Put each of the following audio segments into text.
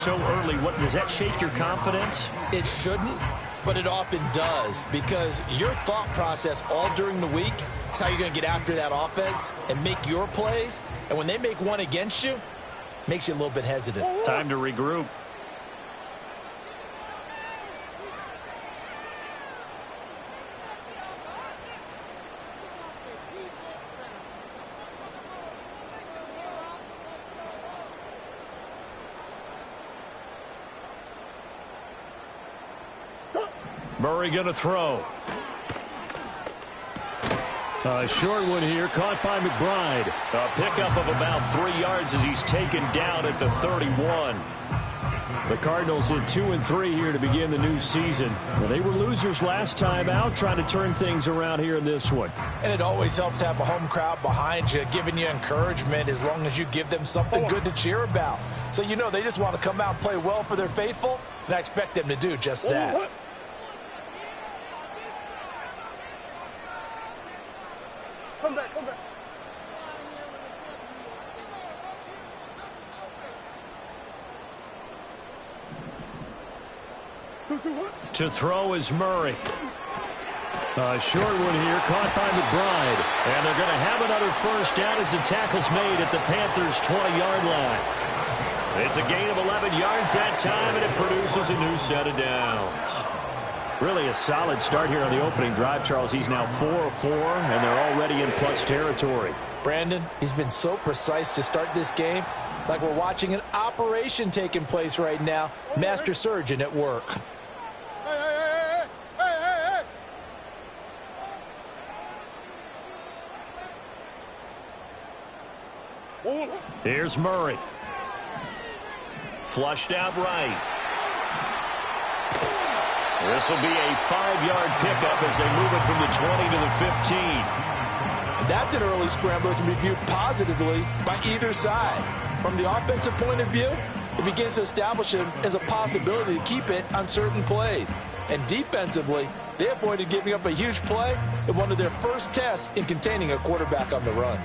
So early, what does that shake your confidence? It shouldn't, but it often does, because your thought process all during the week is how you're going to get after that offense and make your plays. And when they make one against you, it makes you a little bit hesitant. Time to regroup. Murray going to throw. A short one here, caught by McBride. A pickup of about 3 yards as he's taken down at the 31. The Cardinals hit 2-3 here to begin the new season. Well, they were losers last time out, trying to turn things around here in this one. And it always helps to have a home crowd behind you, giving you encouragement as long as you give them something good to cheer about. So you know they just want to come out and play well for their faithful, and I expect them to do just that. Come back, come back. To throw is Murray. A short one here, caught by McBride. And they're going to have another first down as the tackle's made at the Panthers' 20-yard line. It's a gain of 11 yards that time, and it produces a new set of downs. Really a solid start here on the opening drive, Charles. He's now 4 of 4, and they're already in plus territory. Brandon, he's been so precise to start this game, like we're watching an operation taking place right now. Master surgeon at work. Here's Murray. Flushed out right. This will be a 5-yard pickup as they move it from the 20 to the 15. That's an early scramble that can be viewed positively by either side. From the offensive point of view, it begins to establish him as a possibility to keep it on certain plays. And defensively, they avoided giving up a huge play in one of their first tests in containing a quarterback on the run.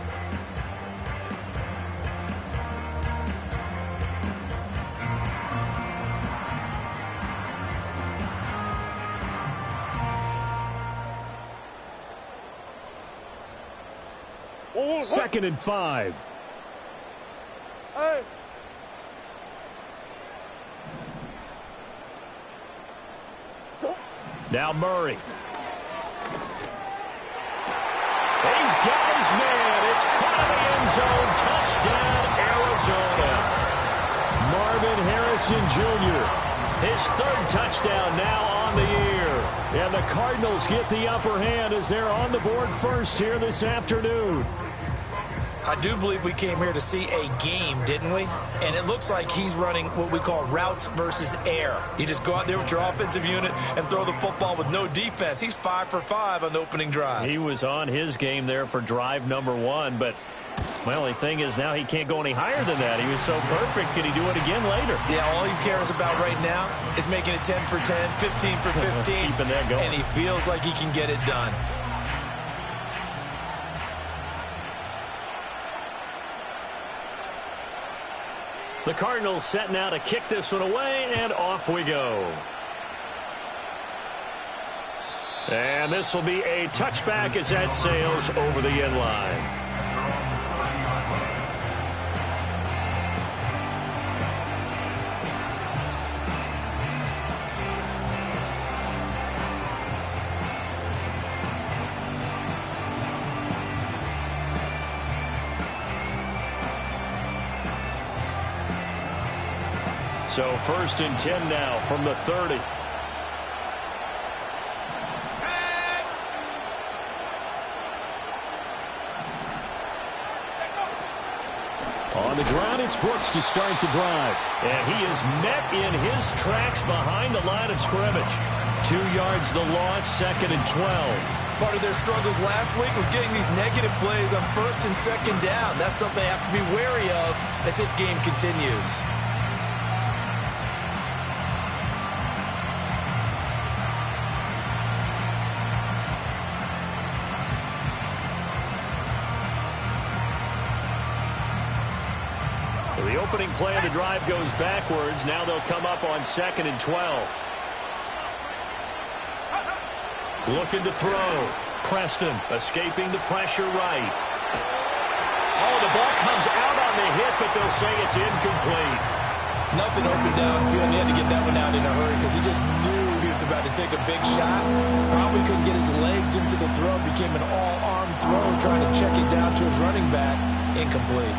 Second and 5. Hey. Now Murray. He's got his man. It's caught in the end zone. Touchdown, Arizona. Marvin Harrison Jr. His third touchdown now on the year. And the Cardinals get the upper hand as they're on the board first here this afternoon. I do believe we came here to see a game, didn't we? And it looks like he's running what we call routes versus air. You just go out there with your offensive unit and throw the football with no defense. He's 5 for 5 on the opening drive. He was on his game there for drive number 1, but my only thing is now he can't go any higher than that. He was so perfect. Can he do it again later? Yeah, all he cares about right now is making it 10 for 10, 15 for 15. Keeping that going. And he feels like he can get it done. The Cardinals setting out to kick this one away, and off we go. And this will be a touchback as that sails over the end line. So first and 10 now from the 30. On the ground, it's Brooks to start the drive. And he is met in his tracks behind the line of scrimmage. 2 yards the loss, second and 12. Part of their struggles last week was getting these negative plays on first and second down. That's something they have to be wary of as this game continues. opening play of the drive goes backwards. Now they'll come up on 2nd and 12. Looking to throw. Preston escaping the pressure right. Oh, the ball comes out on the hit, but they'll say it's incomplete. Nothing open downfield, and he had to get that one out in a hurry because he just knew he was about to take a big shot. Probably couldn't get his legs into the throw. Became an all-arm throw, trying to check it down to his running back. Incomplete.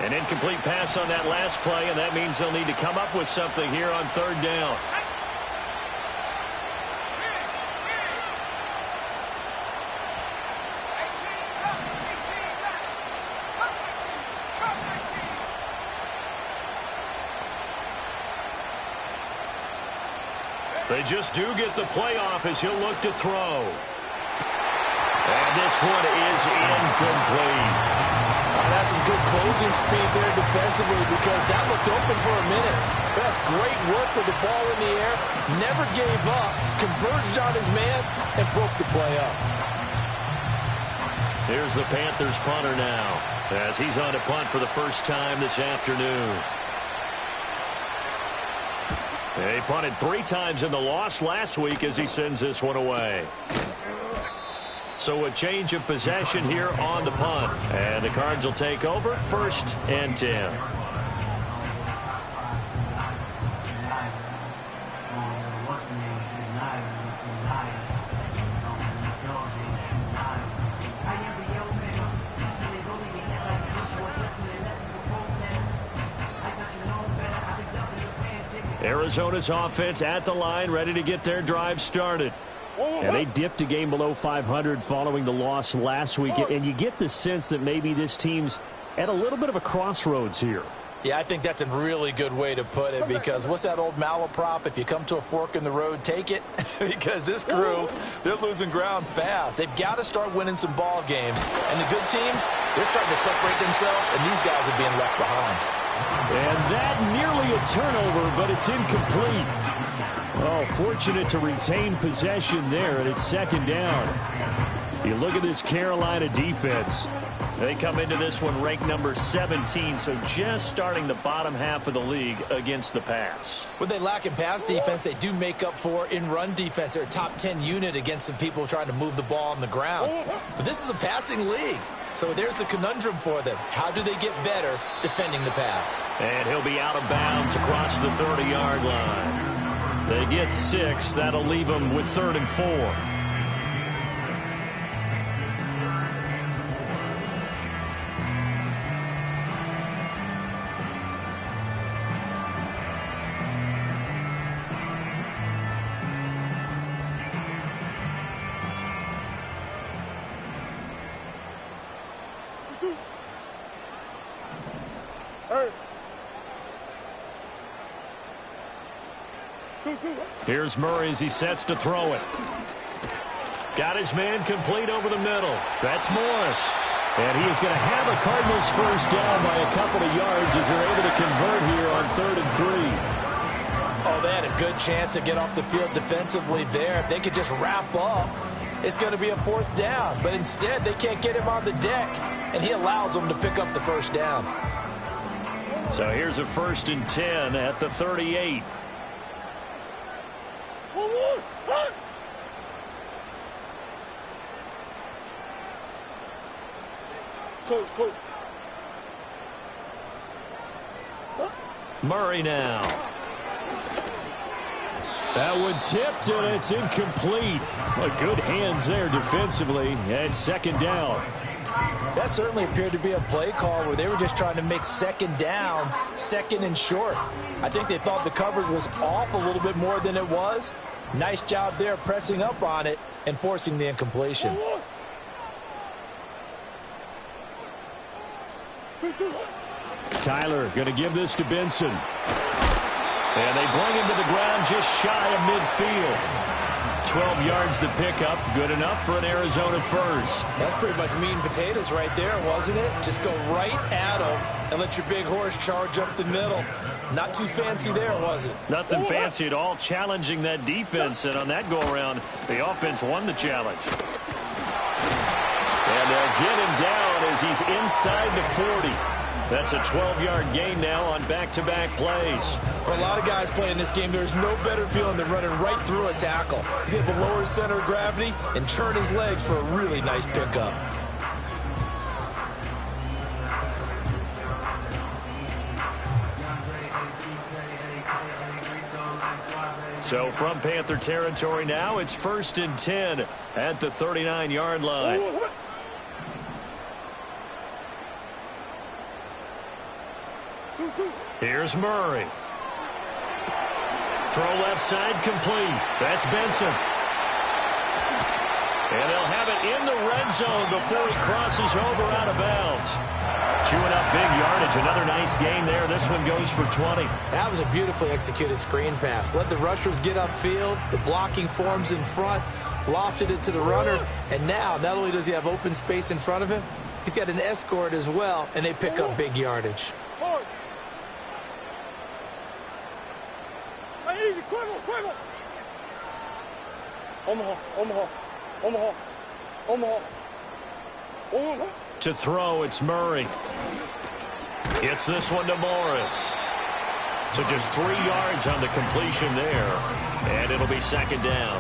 An incomplete pass on that last play, and that means they'll need to come up with something here on 3rd down. They just do get the playoff as he'll look to throw. And this one is incomplete. That's some good closing speed there defensively because that looked open for a minute. That's great work with the ball in the air. Never gave up, converged on his man, and broke the play up. Here's the Panthers punter now as he's on to punt for the first time this afternoon. He punted 3 times in the loss last week as he sends this one away. So a change of possession here on the punt. And the Cards will take over 1st and 10. Arizona's offense at the line, ready to get their drive started. And they dipped a game below 500 following the loss last week. And you get the sense that maybe this team's at a little bit of a crossroads here. Yeah, I think that's a really good way to put it because what's that old malaprop? If you come to a fork in the road, take it. Because this crew, they're losing ground fast. They've got to start winning some ball games. And the good teams, they're starting to separate themselves, and these guys are being left behind. And that nearly a turnover, but it's incomplete. Oh, fortunate to retain possession there, and it's 2nd down. You look at this Carolina defense. They come into this one ranked number 17, so just starting the bottom half of the league against the pass. When they lack in pass defense, they do make up for in run defense. They're a top 10 unit against some people trying to move the ball on the ground. But this is a passing league. So there's a conundrum for them. How do they get better defending the pass? And he'll be out of bounds across the 30-yard line. They get 6. That'll leave them with 3rd and 4. Here's Murray as he sets to throw it. Got his man complete over the middle. That's Morris. And he is going to have a Cardinals first down by a couple of yards as they're able to convert here on 3rd and 3. Oh, they had a good chance to get off the field defensively there. If they could just wrap up, it's going to be a 4th down. But instead, they can't get him on the deck, and he allows them to pick up the first down. So here's a 1st and 10 at the 38. Close. Murray now. That one tipped, and it's incomplete. Well, good hands there defensively, and 2nd down. That certainly appeared to be a play call where they were just trying to make 2nd down, 2nd and short. I think they thought the coverage was off a little bit more than it was. Nice job there pressing up on it and forcing the incompletion. Kyler going to give this to Benson. And they bring him to the ground just shy of midfield. 12 yards to pick up. Good enough for an Arizona first. That's pretty much meat and potatoes right there, wasn't it? Just go right at them and let your big horse charge up the middle. Not too fancy there, was it? Nothing fancy at all, challenging that defense. And on that go-around, the offense won the challenge. And they'll get him down as he's inside the 40. That's a 12-yard gain now on back-to-back plays. For a lot of guys playing this game, there's no better feeling than running right through a tackle. He's able to lower his center of gravity and turn his legs for a really nice pickup. So from Panther territory now, it's 1st and 10 at the 39-yard line. Here's Murray. Throw left side complete. That's Benson. And they'll have it in the red zone before he crosses over out of bounds. Chewing up big yardage. Another nice gain there. This one goes for 20. That was a beautifully executed screen pass. Let the rushers get upfield. The blocking forms in front. Lofted it to the runner. And now, not only does he have open space in front of him, he's got an escort as well, and they pick up big yardage. Easy, quiver. Omaha. To throw, it's Murray. Gets this one to Morris. So just 3 yards on the completion there. And it'll be 2nd down.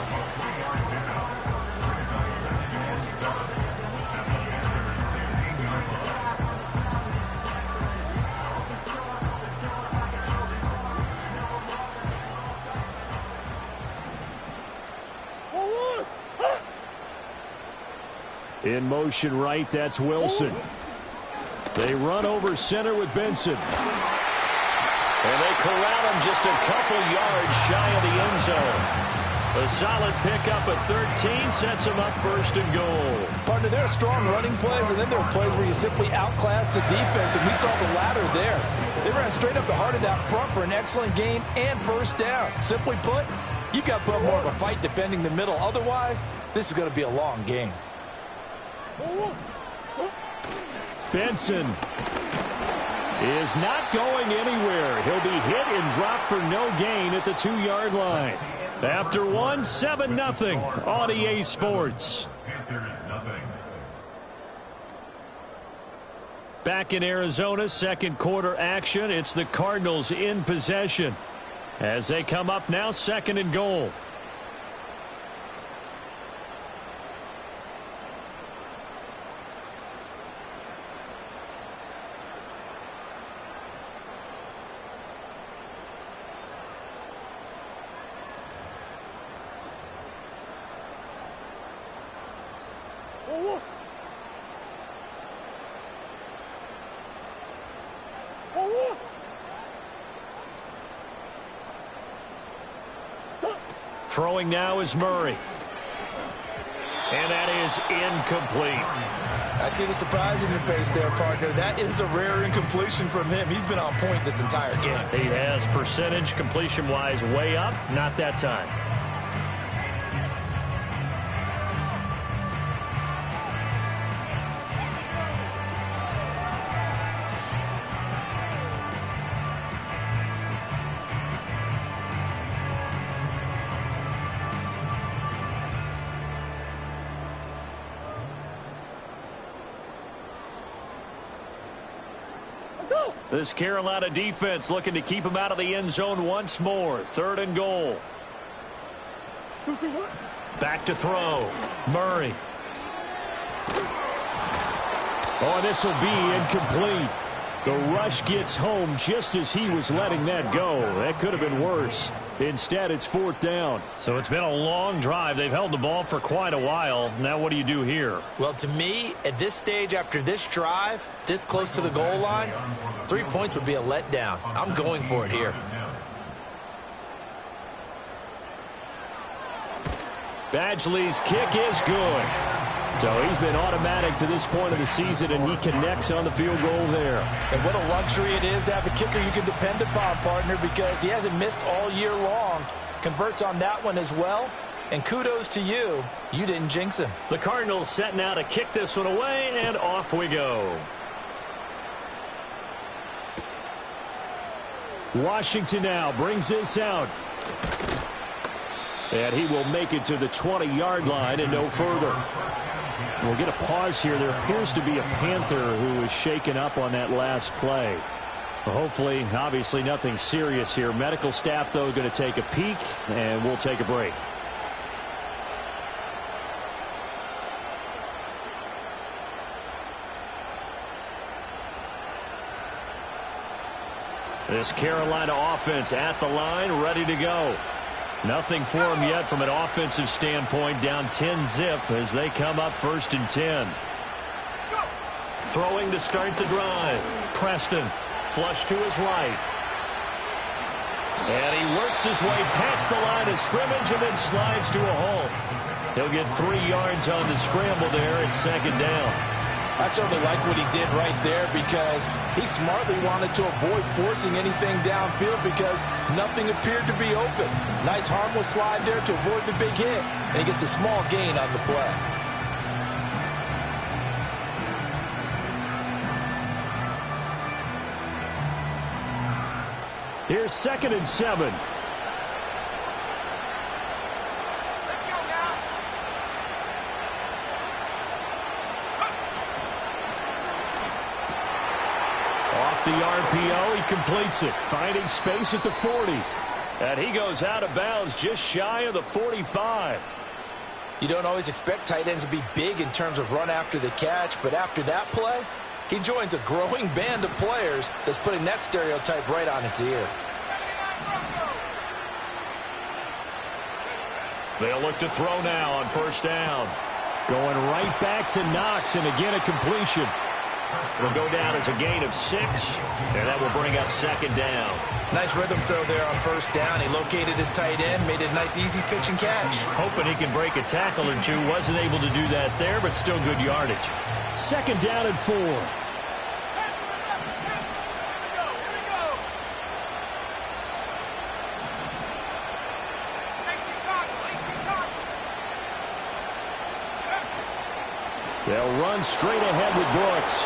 In motion right, that's Wilson. They run over center with Benson. And they corral him just a couple yards shy of the end zone. A solid pickup at 13 sets him up 1st and goal. Partner, there are strong running plays, and then there are plays where you simply outclass the defense, and we saw the latter there. They ran straight up the heart of that front for an excellent gain and 1st down. Simply put, you've got to put up more of a fight defending the middle. Otherwise, this is going to be a long game. Benson is not going anywhere. He'll be hit and dropped for no gain at the 2-yard line. After one, 7-0 on EA Sports. Back in Arizona, 2nd quarter action. It's the Cardinals in possession as they come up now 2nd and goal. Throwing now is Murray. And that is incomplete. I see the surprise in your face there, partner. That is a rare incompletion from him. He's been on point this entire game. He has percentage completion-wise way up. Not that time. This Carolina defense looking to keep him out of the end zone once more. 3rd and goal. Back to throw. Murray. Oh, this will be incomplete. The rush gets home just as he was letting that go. That could have been worse. Instead, it's 4th down. So it's been a long drive. They've held the ball for quite a while. Now what do you do here? Well, to me, at this stage after this drive, this close to the goal line, 3 points would be a letdown. I'm going for it here. Badgley's kick is good. So he's been automatic to this point of the season, and he connects on the field goal there. And what a luxury it is to have a kicker you can depend upon, partner, because he hasn't missed all year long. Converts on that one as well. And kudos to you. You didn't jinx him. The Cardinals set now to kick this one away, and off we go. Washington now brings this out. And he will make it to the 20-yard line and no further. We'll get a pause here. There appears to be a Panther who was shaken up on that last play. Hopefully, obviously nothing serious here. Medical staff, though, going to take a peek, and we'll take a break. This Carolina offense at the line, ready to go. Nothing for them yet from an offensive standpoint. Down 10-zip as they come up 1st and 10. Throwing to start the drive. Preston, flush to his right. And he works his way past the line of scrimmage and then slides to a halt. He'll get 3 yards on the scramble there at 2nd down. I certainly like what he did right there because he smartly wanted to avoid forcing anything downfield because nothing appeared to be open. Nice harmless slide there to avoid the big hit, and he gets a small gain on the play. Here's 2nd and 7. The RPO, he completes it. Finding space at the 40. And he goes out of bounds just shy of the 45. You don't always expect tight ends to be big in terms of run after the catch, but after that play, he joins a growing band of players that's putting that stereotype right on its ear. They'll look to throw now on 1st down. Going right back to Knox, and again a completion. It'll go down as a gain of 6, and that will bring up 2nd down. Nice rhythm throw there on 1st down. He located his tight end, made it a nice easy pitch and catch. Hoping he can break a tackle or two. Wasn't able to do that there, but still good yardage. 2nd down and 4. They'll run straight ahead with Brooks.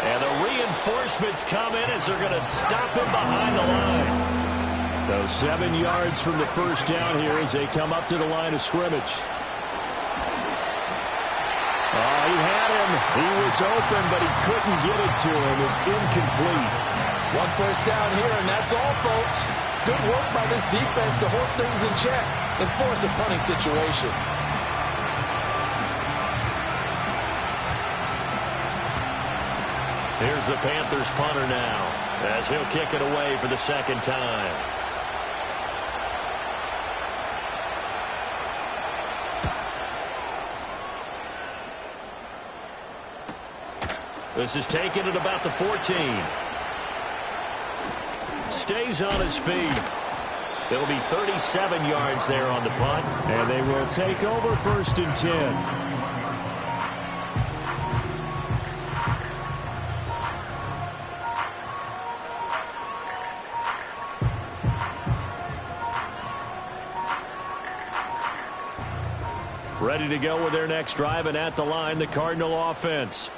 And the reinforcements come in as they're going to stop him behind the line. So 7 yards from the 1st down here as they come up to the line of scrimmage. Oh, he had him. He was open, but he couldn't get it to him. It's incomplete. 1 first down here, and that's all, folks. Good work by this defense to hold things in check and force a punting situation. Here's the Panthers punter now as he'll kick it away for the 2nd time. This is taken at about the 14. Stays on his feet. It'll be 37 yards there on the punt. And they will take over 1st and 10. Ready to go with their next drive, and at the line, the Cardinal offense.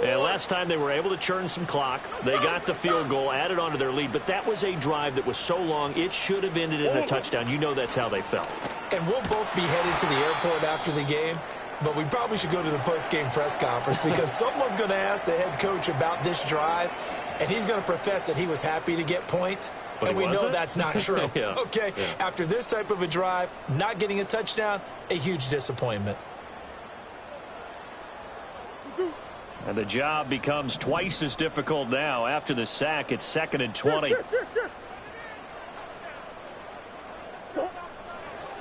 And last time they were able to churn some clock. They got the field goal, added on to their lead, but that was a drive that was so long, it should have ended in a touchdown. You know that's how they felt. And we'll both be headed to the airport after the game, but we probably should go to the post-game press conference because someone's going to ask the head coach about this drive, and he's going to profess that he was happy to get points. But and we know that's not true. Yeah. Okay, yeah. After this type of a drive, not getting a touchdown, a huge disappointment. And the job becomes twice as difficult now. After the sack, it's 2nd and 20.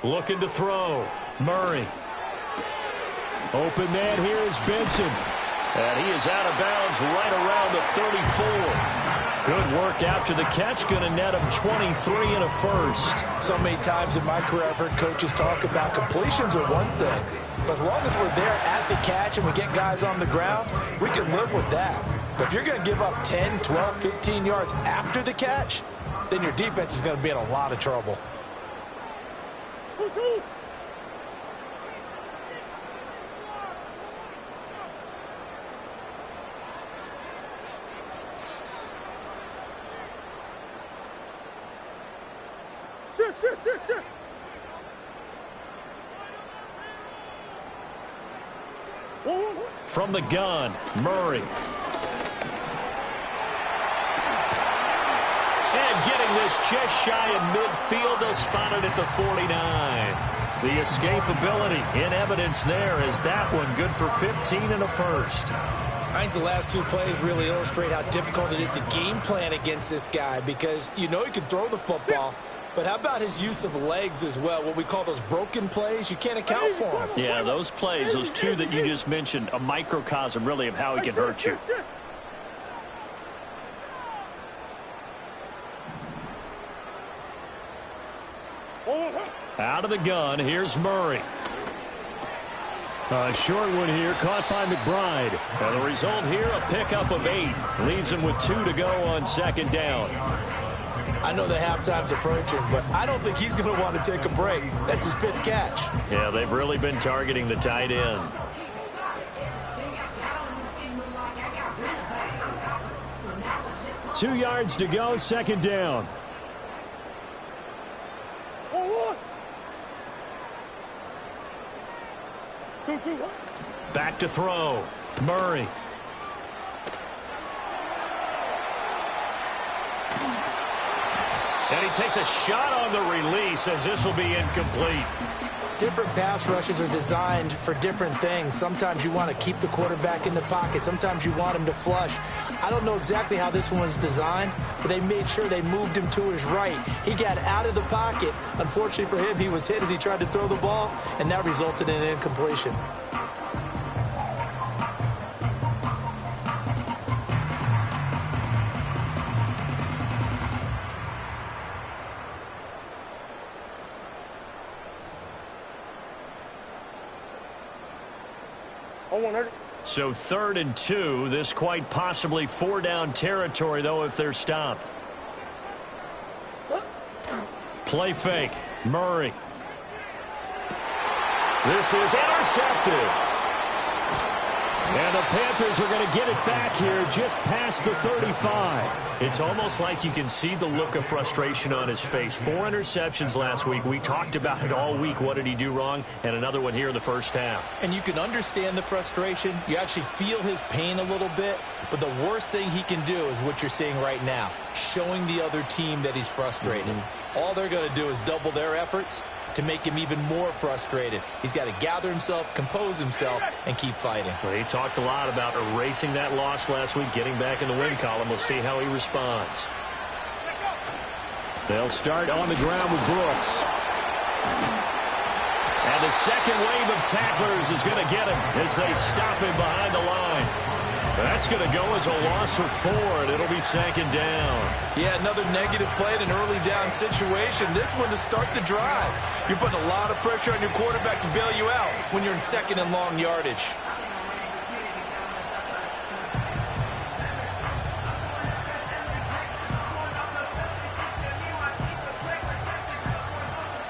Looking to throw. Murray. Open man here is Benson. And he is out of bounds right around the 34. Good work after the catch. Going to net him 23 and a first. So many times in my career I've heard coaches talk about completions are one thing. But as long as we're there at the catch and we get guys on the ground, we can live with that. But if you're going to give up 10, 12, 15 yards after the catch, then your defense is going to be in a lot of trouble. Shit. From the gun, Murray. And getting this just shy of midfield, they'll spot it at the 49. The escapability in evidence there as that one good for 15 and a first. I think the last two plays really illustrate how difficult it is to game plan against this guy because you know he can throw the football, but how about his use of legs as well, what we call those broken plays? You can't account for them. Yeah, those plays, those two that you just mentioned, a microcosm really of how he can hurt you. Out of the gun, here's Murray. A short one here, caught by McBride. And the result here, a pickup of 8. Leaves him with 2 to go on second down. I know the halftime's approaching, but I don't think he's going to want to take a break. That's his 5th catch. Yeah, they've really been targeting the tight end. Two yards to go, second down. Back to throw. Murray. And he takes a shot on the release as this will be incomplete. Different pass rushes are designed for different things. Sometimes you want to keep the quarterback in the pocket. Sometimes you want him to flush. I don't know exactly how this one was designed, but they made sure they moved him to his right. He got out of the pocket. Unfortunately for him, he was hit as he tried to throw the ball, and that resulted in an incompletion. So 3rd and 2. This quite possibly 4-down territory, though, if they're stopped. Play fake. Murray. This is intercepted. And the Panthers are going to get it back here just past the 35. It's almost like you can see the look of frustration on his face. 4 interceptions last week. We talked about it all week. What did he do wrong? And another one here in the first half. And you can understand the frustration. You actually feel his pain a little bit. But the worst thing he can do is what you're seeing right now, showing the other team that he's frustrated. All they're going to do is double their efforts to make him even more frustrated. He's got to gather himself, compose himself, and keep fighting. Well, he talked a lot about erasing that loss last week, getting back in the win column. We'll see how he responds. They'll start on the ground with Brooks. And the second wave of tacklers is going to get him as they stop him behind the line. That's going to go as a loss of 4, and it'll be second down. Yeah, another negative play in an early down situation. This one to start the drive. You're putting a lot of pressure on your quarterback to bail you out when you're in 2nd and long yardage.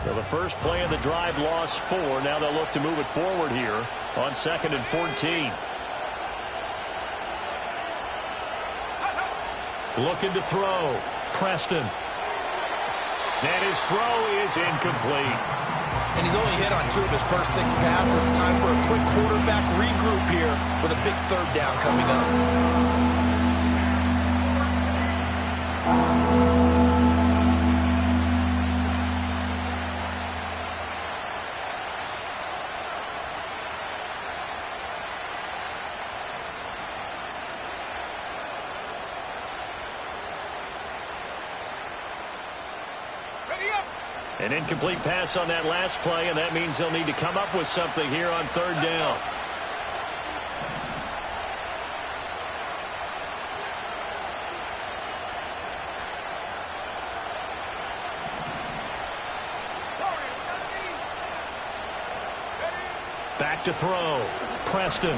Well, the first play of the drive lost 4. Now they'll look to move it forward here on 2nd and 14. Looking to throw. Preston. And his throw is incomplete. And he's only hit on 2 of his first 6 passes. Time for a quick quarterback regroup here with a big 3rd down coming up. An incomplete pass on that last play, and that means they'll need to come up with something here on 3rd down. Back to throw. Preston.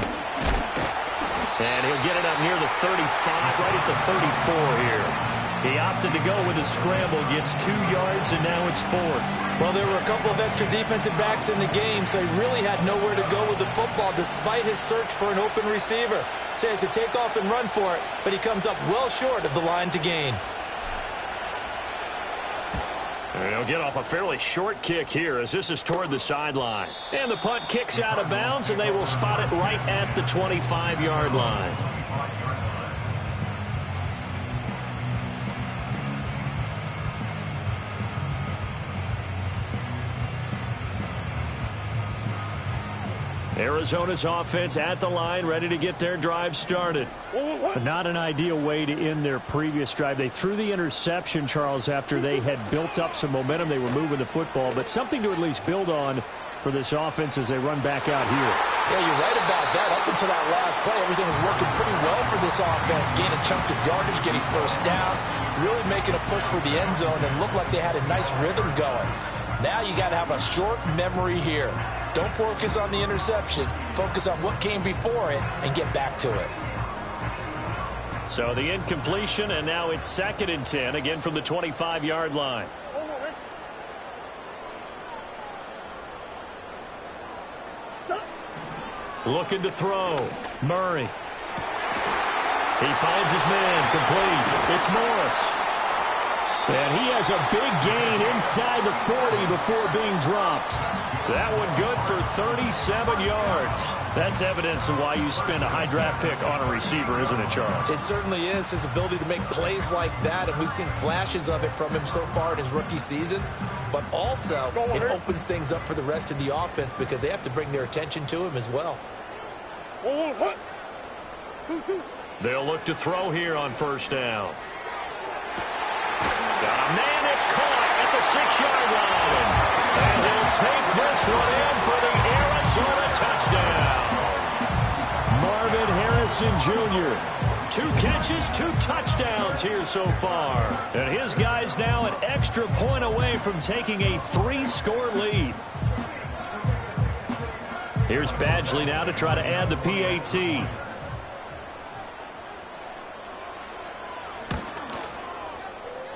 And he'll get it up near the 35, right at the 34 here. He opted to go with a scramble, gets 2 yards, and now it's 4th. Well, there were a couple of extra defensive backs in the game, so he really had nowhere to go with the football despite his search for an open receiver. So he has to take off and run for it, but he comes up well short of the line to gain. And he'll They'll get off a fairly short kick here as this is toward the sideline. And the punt kicks out of bounds, and they will spot it right at the 25-yard line. Arizona's offense at the line, ready to get their drive started. Not an ideal way to end their previous drive. They threw the interception, Charles, after they had built up some momentum. They were moving the football, but something to at least build on for this offense as they run back out here. Yeah, you're right about that. Up until that last play, everything was working pretty well for this offense, gaining chunks of yardage, getting first downs, really making a push for the end zone, and looked like they had a nice rhythm going. Now you got to have a short memory here. Don't focus on the interception. Focus on what came before it and get back to it. So the incompletion, and now it's 2nd and 10, again from the 25-yard line. Looking to throw. Murray. He finds his man. Complete. It's Morris. And he has a big gain inside the 40 before being dropped. That one good for 37 yards. That's evidence of why you spend a high draft pick on a receiver, isn't it, Charles? It certainly is, his ability to make plays like that, and we've seen flashes of it from him so far in his rookie season. But also, it opens things up for the rest of the offense because they have to bring their attention to him as well. They'll look to throw here on 1st down. Got a man that's caught at the 6-yard line. And he'll take this one in for the Arizona touchdown. Marvin Harrison Jr. 2 catches, 2 touchdowns here so far. And his guys now an extra point away from taking a 3-score lead. Here's Badgley now to try to add the PAT.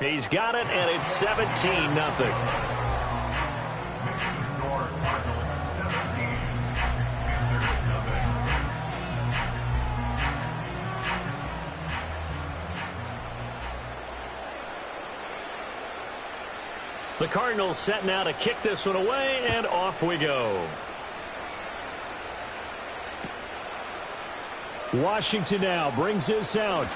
He's got it, and it's 17-0. The Cardinals set now to kick this one away, and off we go. Washington now brings this out.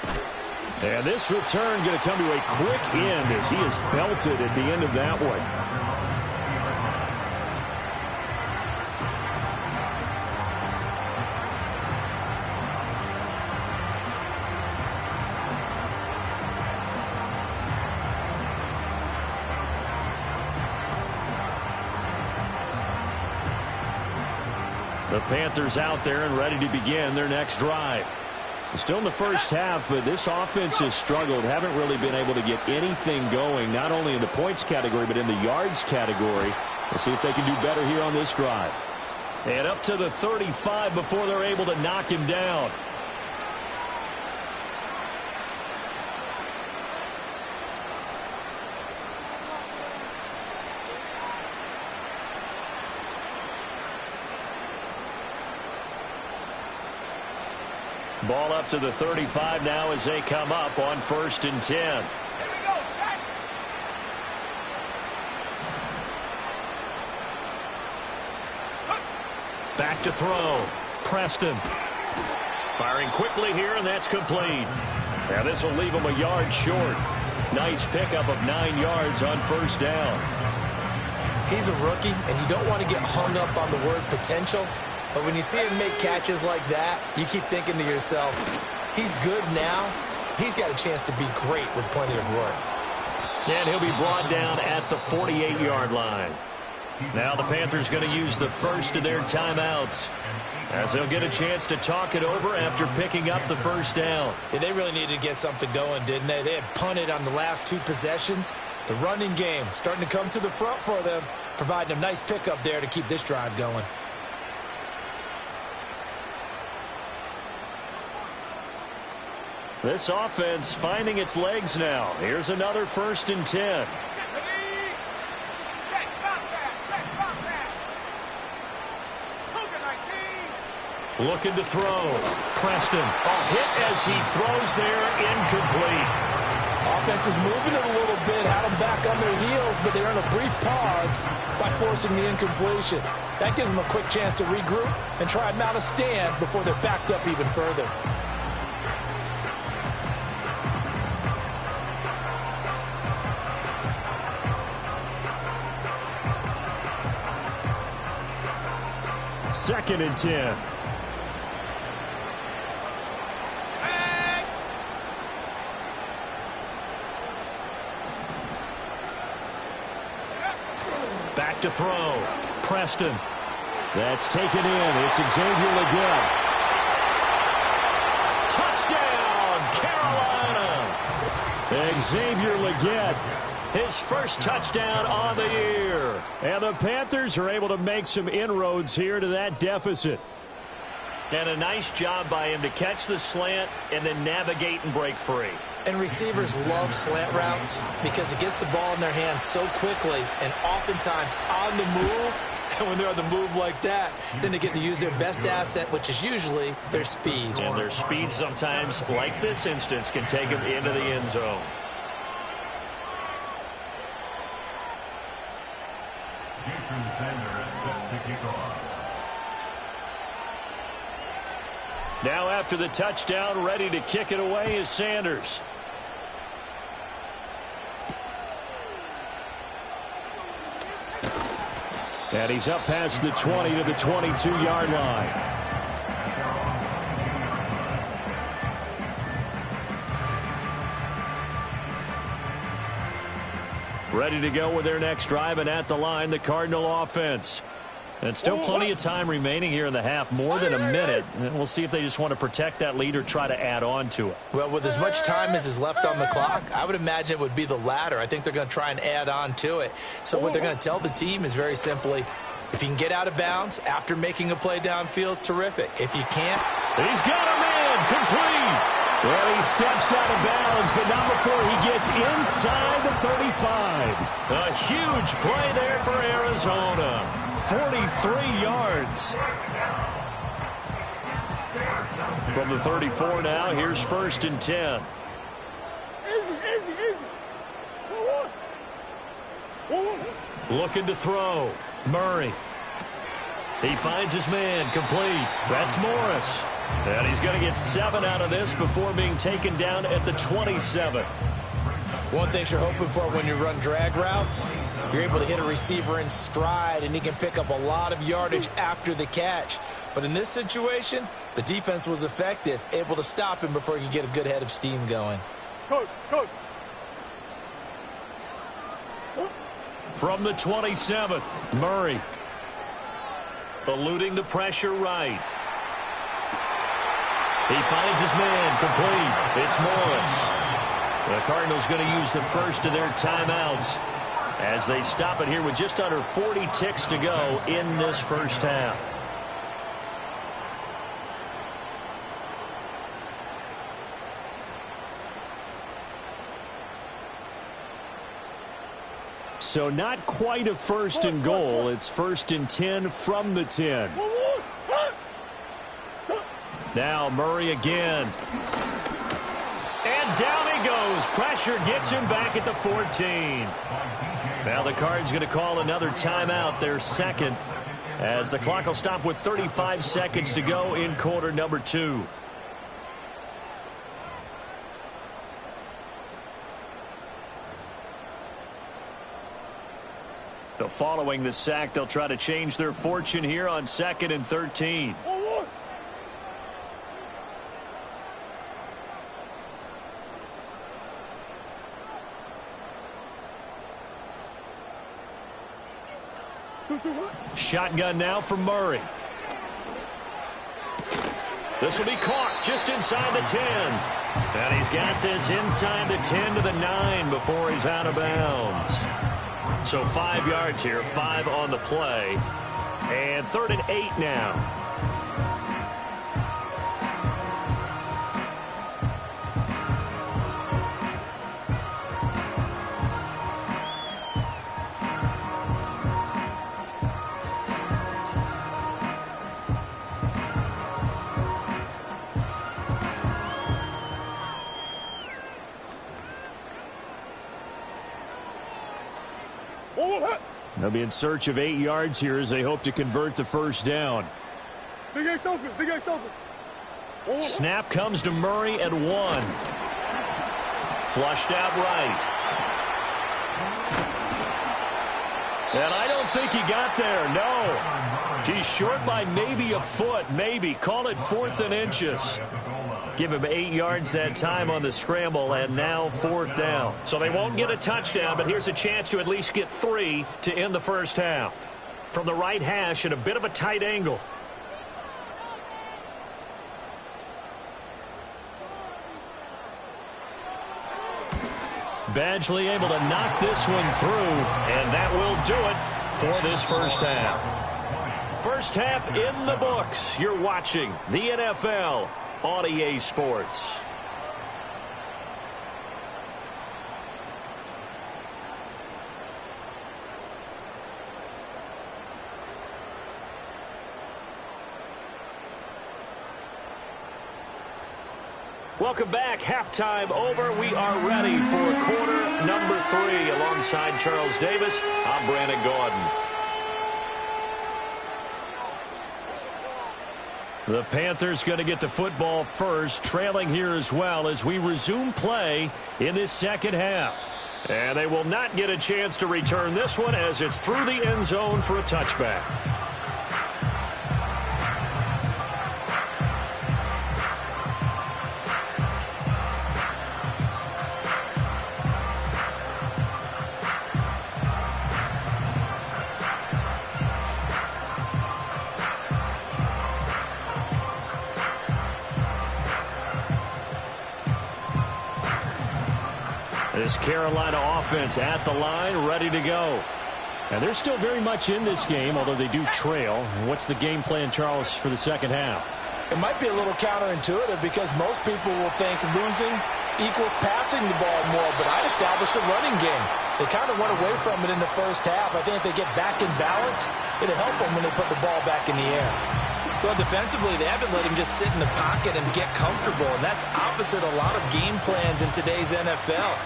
And this return going to come to a quick end as he is belted at the end of that one. The Panthers out there and ready to begin their next drive. Still in the first half, but this offense has struggled. Haven't really been able to get anything going, not only in the points category, but in the yards category. We'll see if they can do better here on this drive. And up to the 35 before they're able to knock him down. Ball up to the 35 now as they come up on 1st and 10. Back to throw. Preston. Firing quickly here, and that's complete. Now this will leave him a yard short. Nice pickup of 9 yards on 1st down. He's a rookie, and you don't want to get hung up on the word potential. But when you see him make catches like that, you keep thinking to yourself, he's good now. He's got a chance to be great with plenty of work. And he'll be brought down at the 48-yard line. Now the Panthers going to use the first of their timeouts as they'll get a chance to talk it over after picking up the 1st down. Yeah, they really needed to get something going, didn't they? They had punted on the last 2 possessions. The running game starting to come to the front for them, providing a nice pickup there to keep this drive going. This offense finding its legs now. Here's another 1st and 10. Looking to throw. Preston. A hit as he throws there, incomplete. offense was moving it a little bit, had them back on their heels, but they earned a brief pause by forcing the incompletion. That gives them a quick chance to regroup and try and mount a stand before they're backed up even further. Second and 10. Back to throw. Preston. That's taken in. It's Xavier Legette. Touchdown, Carolina. Xavier Legette. His first touchdown on the year. And the Panthers are able to make some inroads here to that deficit. And a nice job by him to catch the slant and then navigate and break free. And receivers love slant routes because it gets the ball in their hands so quickly and oftentimes on the move. And when they're on the move like that, then they get to use their best asset, which is usually their speed. And their speed sometimes, like this instance, can take them into the end zone. Jason Sanders set to kick off. Now after the touchdown, ready to kick it away is Sanders. And he's up past the 20 to the 22-yard line. Ready to go with their next drive, and at the line, the Cardinal offense. And still plenty of time remaining here in the half, more than a minute. And we'll see if they just want to protect that lead or try to add on to it. Well, with as much time as is left on the clock, I would imagine it would be the latter. I think they're going to try and add on to it. So what they're going to tell the team is very simply, if you can get out of bounds after making a play downfield, terrific. If you can't, he's got him in, complete. Well, he steps out of bounds, but not before he gets inside the 35. A huge play there for Arizona. 43 yards. From the 34 now, here's first and 10. Looking to throw. Murray. He finds his man, complete. That's Morris. And he's going to get 7 out of this before being taken down at the 27. one thing you're hoping for when you run drag routes, you're able to hit a receiver in stride, and he can pick up a lot of yardage after the catch. But in this situation, the defense was effective, able to stop him before he could get a good head of steam going. Coach. From the 27, Murray. Eluding the pressure right. He finds his man, complete. It's Morris. The Cardinals going to use the first of their timeouts as they stop it here with just under 40 ticks to go in this first half. So not quite a first and goal. It's first and 10 from the 10. Now Murray again. And down he goes. Pressure gets him back at the 14. Now the Cards going to call another timeout, their second, as the clock will stop with 35 seconds to go in quarter number 2. So following the sack, they'll try to change their fortune here on 2nd and 13. Shotgun now for Murray. This will be caught just inside the 10. And he's got this inside the 10 to the 9 before he's out of bounds. So 5 yards here, 5 on the play. And 3rd and 8 now. They'll be in search of 8 yards here as they hope to convert the first down. Big X open. Big X open. Snap comes to Murray at 1. Flushed out right. And I don't think he got there, no. He's short by maybe a foot, maybe. Call it 4th and inches. Give him 8 yards that time on the scramble, and now 4th down. So they won't get a touchdown, but here's a chance to at least get 3 to end the first half. From the right hash at a bit of a tight angle. Badgley able to knock this one through, and that will do it for this first half. First half in the books. You're watching the NFL on EA Sports. Welcome back. Halftime over. We are ready for quarter number 3. Alongside Charles Davis, I'm Brandon Gordon. The Panthers going to get the football first, trailing here as well as we resume play in this second half. And they will not get a chance to return this one as it's through the end zone for a touchback. This Carolina offense at the line, ready to go. And they're still very much in this game, although they do trail. What's the game plan, Charles, for the second half? It might be a little counterintuitive because most people will think losing equals passing the ball more, but I'd establish the running game. They kind of went away from it in the first half. I think if they get back in balance, it'll help them when they put the ball back in the air. Well, defensively, they haven't let him just sit in the pocket and get comfortable, and that's opposite a lot of game plans in today's NFL.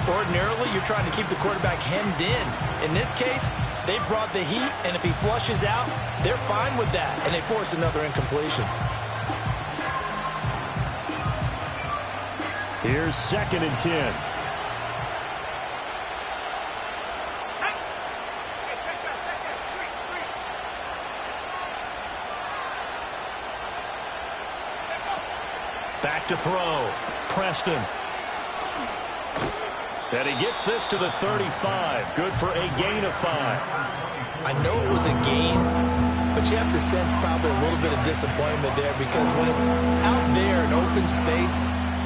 Ordinarily, you're trying to keep the quarterback hemmed in. In this case, they brought the heat, and if he flushes out, they're fine with that, and they force another incompletion. Here's 2nd and 10. Back to throw. Preston. And he gets this to the 35. Good for a gain of 5. I know it was a gain, but you have to sense probably a little bit of disappointment there because when it's out there in open space,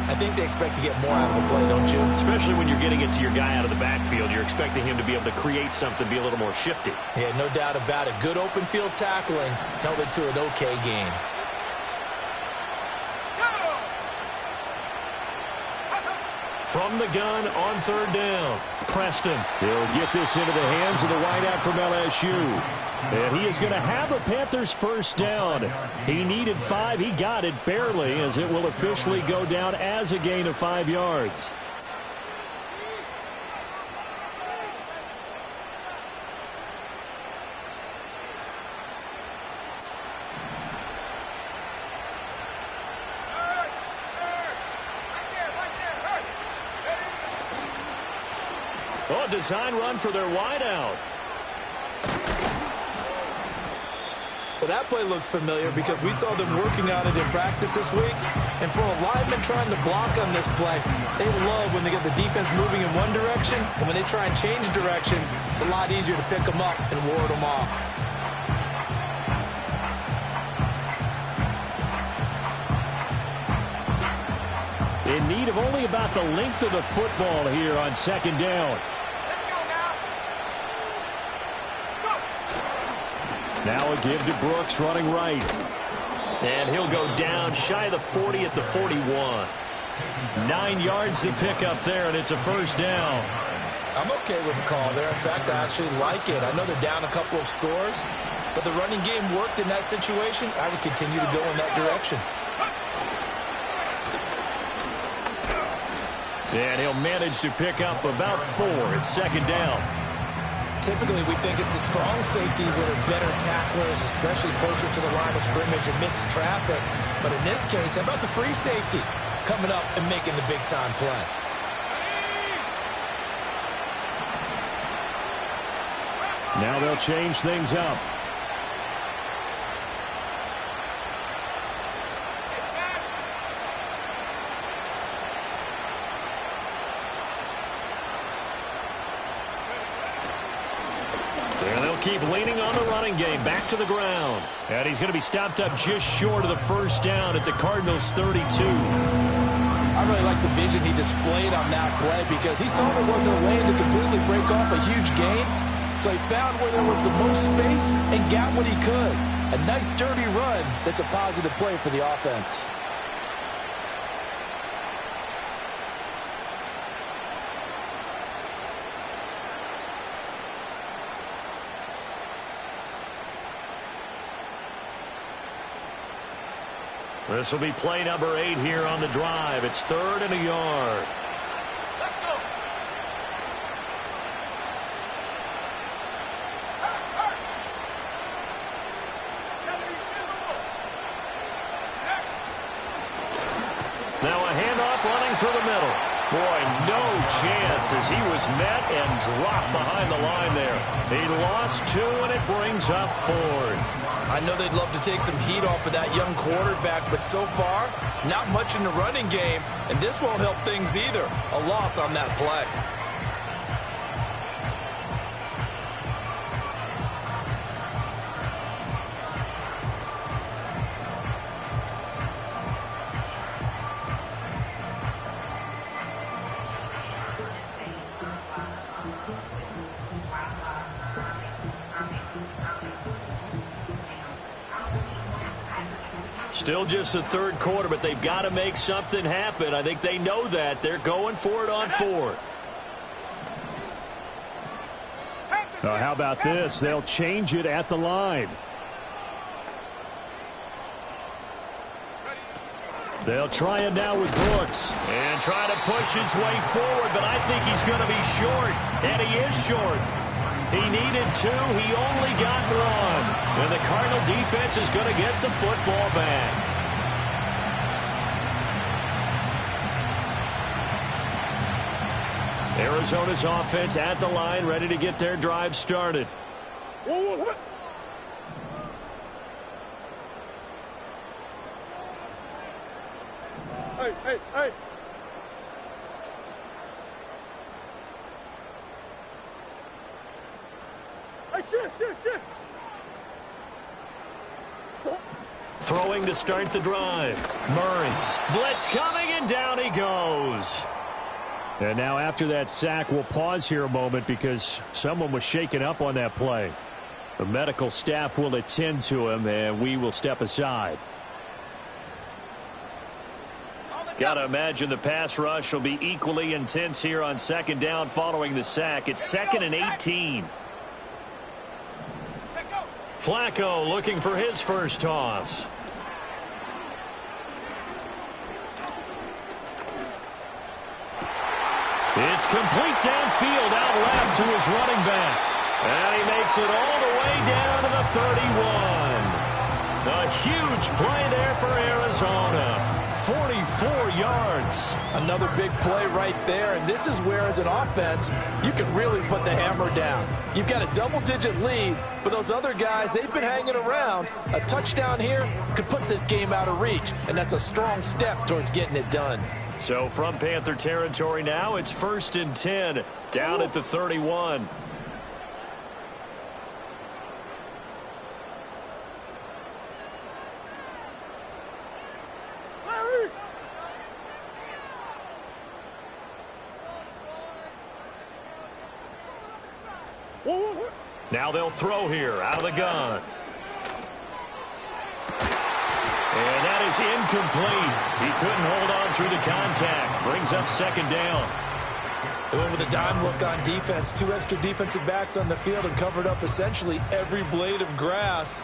I think they expect to get more out of the play, don't you? Especially when you're getting it to your guy out of the backfield. You're expecting him to be able to create something, be a little more shifty. Yeah, no doubt about it. Good open field tackling held it to an okay gain. From the gun on 3rd down. Preston. He'll get this into the hands of the wideout from LSU. And he is going to have a Panthers first down. He needed 5. He got it barely as it will officially go down as a gain of 5 yards. Oh, design run for their wideout. Well, that play looks familiar because we saw them working on it in practice this week. And for a lineman trying to block on this play, they love when they get the defense moving in one direction. And when they try and change directions, it's a lot easier to pick them up and ward them off. In need of only about the length of the football here on 2nd down. Now a give to Brooks running right. And he'll go down shy of the 40 at the 41. 9 yards to pick up there, and it's a first down. I'm okay with the call there. In fact, I actually like it. I know they're down a couple of scores, but the running game worked in that situation. I would continue to go in that direction. And he'll manage to pick up about 4 at 2nd down. Typically, we think it's the strong safeties that are better tacklers, especially closer to the line of scrimmage amidst traffic. But in this case, how about the free safety coming up and making the big-time play? Now they'll change things up. Keep leaning on the running game. Back to the ground. And he's going to be stopped up just short of the first down at the Cardinals' 32. I really like the vision he displayed on that play because he saw there wasn't a lane to completely break off a huge gain. So he found where there was the most space and got what he could. A nice dirty run that's a positive play for the offense. This will be play number 8 here on the drive. It's 3rd and a yard. Let's go. Now a handoff running through the middle. Boy, no chance as he was met and dropped behind the line there. He lost 2, and it brings up 4th. I know they'd love to take some heat off of that young quarterback, but so far, not much in the running game, and this won't help things either. A loss on that play. Still just the 3rd quarter, but they've got to make something happen. I think they know that. They're going for it on 4th. How about this? They'll change it at the line. They'll try it now with Brooks. And try to push his way forward, but I think he's going to be short. And he is short. He needed 2. He only got 1. And the Cardinal defense is going to get the football back. Arizona's offense at the line, ready to get their drive started. Whoa. Hey. Hey, shit. Throwing to start the drive. Murray. Blitz coming, and down he goes. And now after that sack, we'll pause here a moment because someone was shaken up on that play. The medical staff will attend to him, and we will step aside. Got to imagine the pass rush will be equally intense here on 2nd down following the sack. It's 2nd and 18. Flacco looking for his first toss. It's complete downfield, out left to his running back. And he makes it all the way down to the 31. A huge play there for Arizona. 44 yards. Another big play right there, and this is where, as an offense, you can really put the hammer down. You've got a double-digit lead, but those other guys, they've been hanging around. A touchdown here could put this game out of reach, and that's a strong step towards getting it done. So from Panther territory now, it's 1st and 10, down at the 31. Now they'll throw here out of the gun. And that is incomplete. He couldn't hold on through the contact. Brings up 2nd down. They went with a dime look on defense. 2 extra defensive backs on the field and covered up essentially every blade of grass.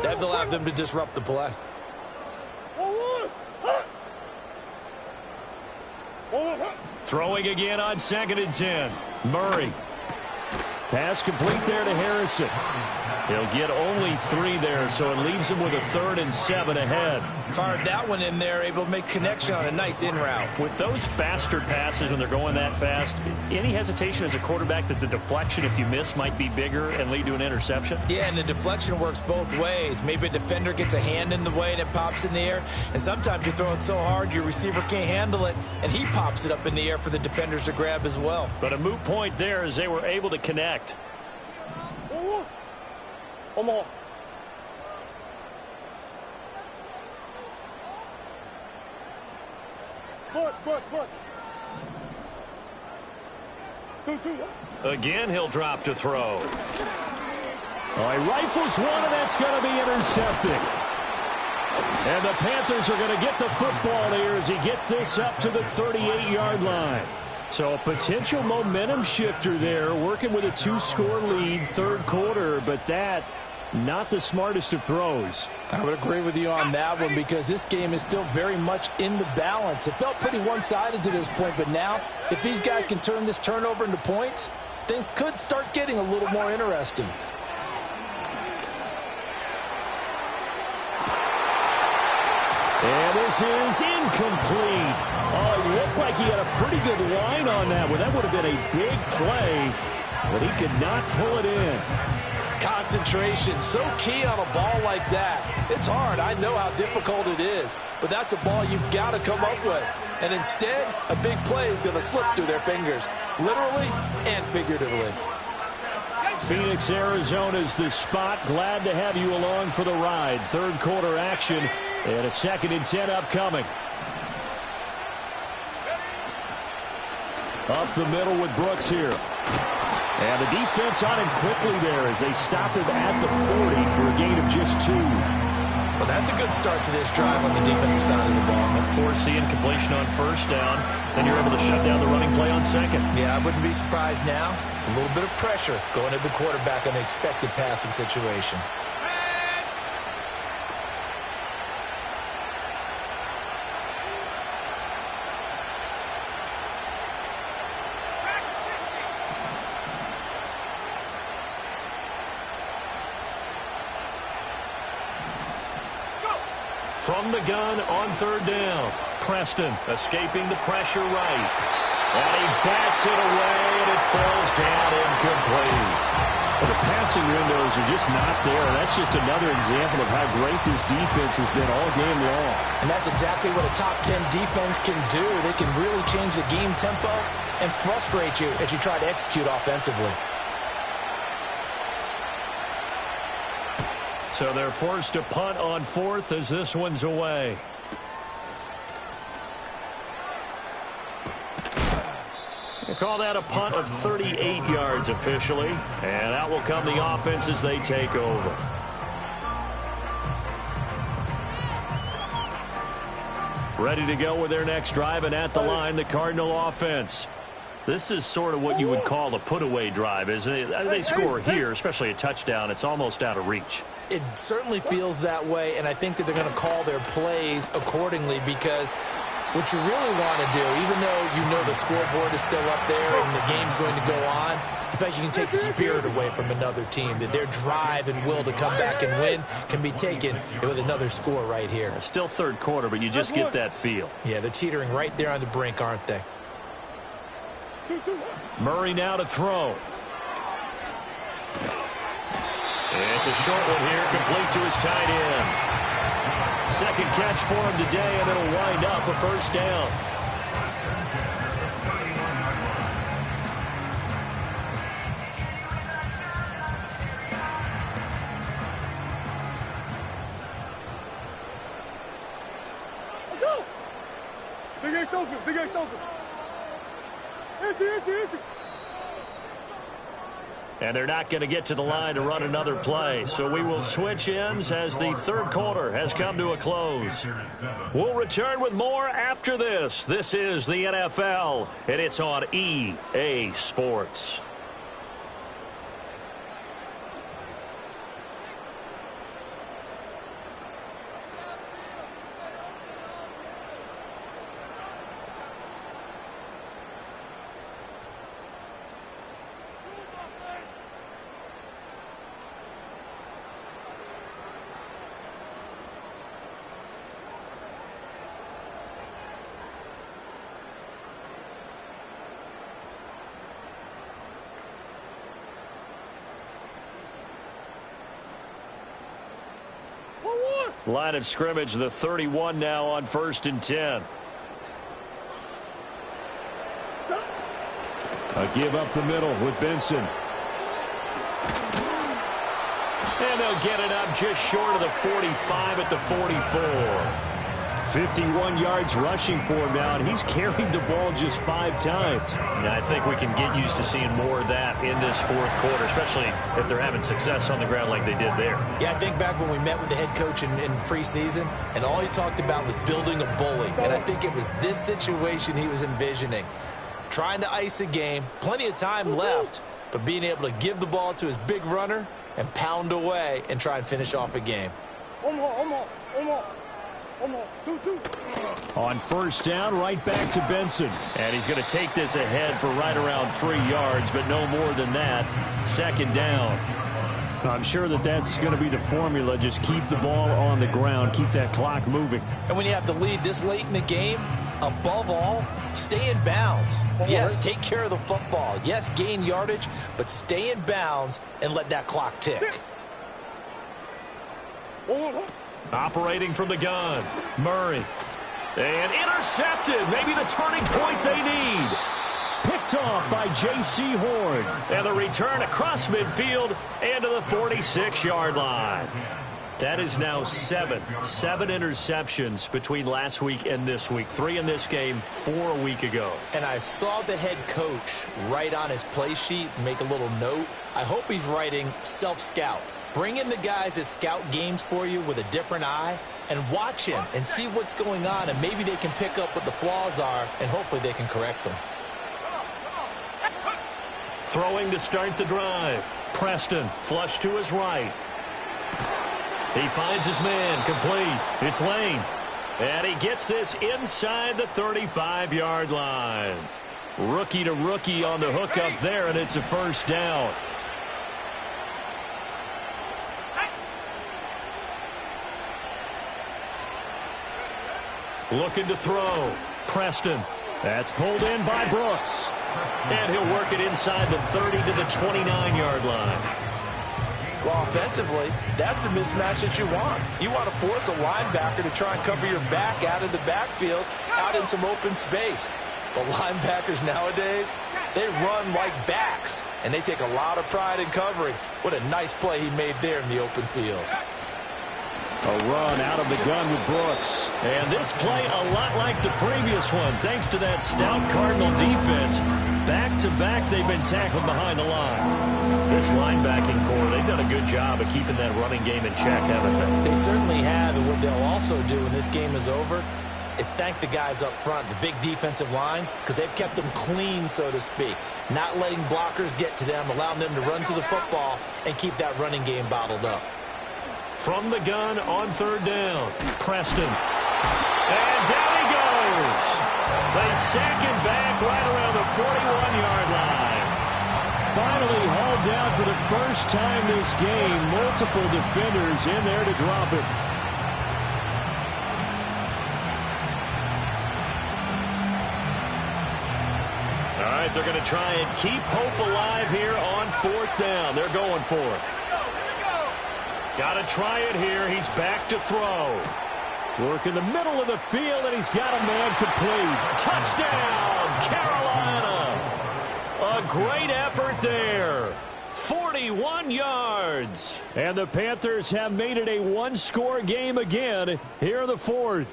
That allowed them to disrupt the play. Throwing again on 2nd and 10. Murray. Pass complete there to Harrison. He'll get only 3 there, so it leaves him with a 3rd and 7 ahead. Fired that one in there, able to make connection on a nice in route. With those faster passes, when they're going that fast, any hesitation as a quarterback that the deflection, if you miss, might be bigger and lead to an interception? Yeah, and the deflection works both ways. Maybe a defender gets a hand in the way and it pops in the air, and sometimes you throw it so hard your receiver can't handle it, and he pops it up in the air for the defenders to grab as well. But a moot point there as they were able to connect. One more. Push. 2. Again, he'll drop to throw. All right, rifles one, and that's going to be intercepted. And the Panthers are going to get the football here as he gets this up to the 38-yard line. So a potential momentum shifter there, working with a 2-score lead, 3rd quarter, but that, not the smartest of throws. I would agree with you on that one because this game is still very much in the balance. It felt pretty one-sided to this point, but now if these guys can turn this turnover into points, things could start getting a little more interesting. And this is incomplete. Oh, it looked like he had a pretty good line on that one. That would have been a big play, but he could not pull it in. Concentration, so key on a ball like that. It's hard. I know how difficult it is, but that's a ball you've got to come up with. And instead, a big play is going to slip through their fingers, literally and figuratively. Phoenix, Arizona's the spot. Glad to have you along for the ride. 3rd quarter action and a 2nd and 10 upcoming. Up the middle with Brooks here. And the defense on him quickly there as they stop him at the 40 for a gain of just 2. Well, that's a good start to this drive on the defensive side of the ball. Force the incompletion on 1st down. Then you're able to shut down the running play on 2nd. Yeah, I wouldn't be surprised now. A little bit of pressure going at the quarterback in an expected passing situation. From the gun on 3rd down. Preston escaping the pressure right. And he bats it away, and it falls down incomplete. Well, the passing windows are just not there. That's just another example of how great this defense has been all game long. And that's exactly what a top 10 defense can do. They can really change the game tempo and frustrate you as you try to execute offensively. So they're forced to punt on 4th as this one's away. They call that a punt of 38 yards officially. And out will come the offense as they take over. Ready to go with their next drive, and at the line, the Cardinal offense. This is sort of what you would call a put-away drive, isn't it? They score here, especially a touchdown. It's almost out of reach. It certainly feels that way, and I think that they're going to call their plays accordingly because what you really want to do, even though you know the scoreboard is still up there and the game's going to go on, you think you can take the spirit away from another team, that their drive and will to come back and win can be taken with another score right here. Still 3rd quarter, but you just get that feel. Yeah, they're teetering right there on the brink, aren't they? Murray now to throw. It's a short one here, complete to his tight end. 2nd catch for him today, and it'll wind up a 1st down. Let's go. Big Ace open. Big Ace open. Empty. And they're not going to get to the line to run another play. So we will switch ends as the 3rd quarter has come to a close. We'll return with more after this. This is the NFL, and it's on EA Sports. Line of scrimmage, the 31 now on 1st and 10. A give up the middle with Benson. And they'll get it up just short of the 45 at the 44. 51 yards rushing for him now, and he's carried the ball just 5 times. Now, I think we can get used to seeing more of that in this 4th quarter, especially if they're having success on the ground like they did there. Yeah, I think back when we met with the head coach in preseason, and all he talked about was building a bully. And I think it was this situation he was envisioning. Trying to ice a game, plenty of time left, but being able to give the ball to his big runner and pound away and try and finish off a game. On 1st down, right back to Benson. And he's going to take this ahead for right around 3 yards, but no more than that. 2nd down. I'm sure that's going to be the formula. Just keep the ball on the ground. Keep that clock moving. And when you have the lead this late in the game, above all, stay in bounds. Yes, take care of the football. Yes, gain yardage, but stay in bounds and let that clock tick. Operating from the gun, Murray. And intercepted. Maybe the turning point they need. Picked off by J.C. Horn. And the return across midfield and to the 46-yard line. That is now 7 interceptions between last week and this week. 3 in this game, 4 a week ago. And I saw the head coach write on his play sheet, make a little note. I hope he's writing self-scout. Bring in the guys that scout games for you with a different eye and watch him and see what's going on, and maybe they can pick up what the flaws are, and hopefully they can correct them. Throwing to start the drive. Preston, flush to his right. He finds his man, complete. It's Lane. And he gets this inside the 35-yard line. Rookie to rookie on the hook up there, and it's a 1st down. Looking to throw. Preston. That's pulled in by Brooks. And he'll work it inside the 30 to the 29-yard line. Well, offensively, that's the mismatch that you want. You want to force a linebacker to try and cover your back out of the backfield, out in some open space. But linebackers nowadays, they run like backs, and they take a lot of pride in covering. What a nice play he made there in the open field. A run out of the gun with Brooks. And this play a lot like the previous one, thanks to that stout Cardinal defense. Back-to-back, they've been tackled behind the line. This linebacking core, they've done a good job of keeping that running game in check, haven't they? They certainly have, and what they'll also do when this game is over is thank the guys up front, the big defensive line, because they've kept them clean, so to speak. Not letting blockers get to them, allowing them to run to the football and keep that running game bottled up. From the gun on 3rd down. Preston. And down he goes. They sack him back right around the 41-yard line. Finally hauled down for the first time this game. Multiple defenders in there to drop it. All right, they're going to try and keep hope alive here on 4th down. They're going for it. Got to try it here. He's back to throw. Work in the middle of the field, and he's got a man complete. Touchdown, Carolina. A great effort there. 41 yards. And the Panthers have made it a 1-score game again here in the 4th.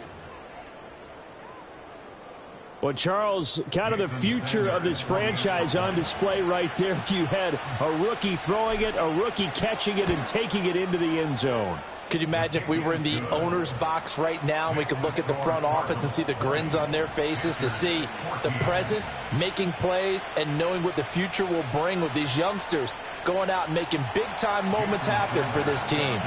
Well, Charles, kind of the future of this franchise on display right there. You had a rookie throwing it, a rookie catching it, and taking it into the end zone. Could you imagine if we were in the owner's box right now and we could look at the front office and see the grins on their faces, to see the present making plays and knowing what the future will bring with these youngsters going out and making big-time moments happen for this team.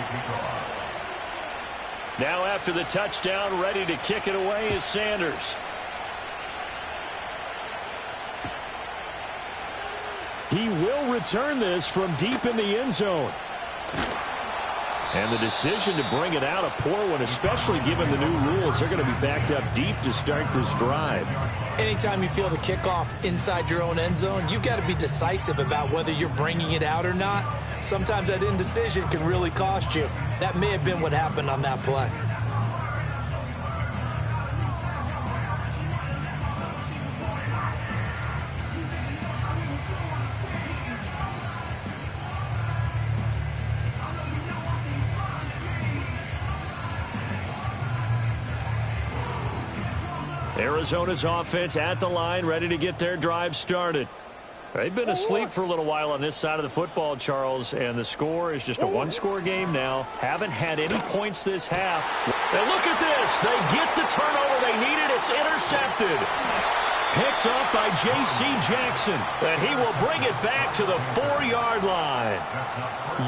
Now after the touchdown, ready to kick it away is Sanders. He will return this from deep in the end zone. And the decision to bring it out, a poor one, especially given the new rules. They're going to be backed up deep to start this drive. Anytime you feel the kickoff inside your own end zone, you've got to be decisive about whether you're bringing it out or not. Sometimes that indecision can really cost you. That may have been what happened on that play. Arizona's offense at the line, ready to get their drive started. They've been asleep for a little while on this side of the football, Charles, and the score is just a one-score game now. Haven't had any points this half. And look at this. They get the turnover they needed. It's intercepted. Picked up by J.C. Jackson, and he will bring it back to the 4-yard line.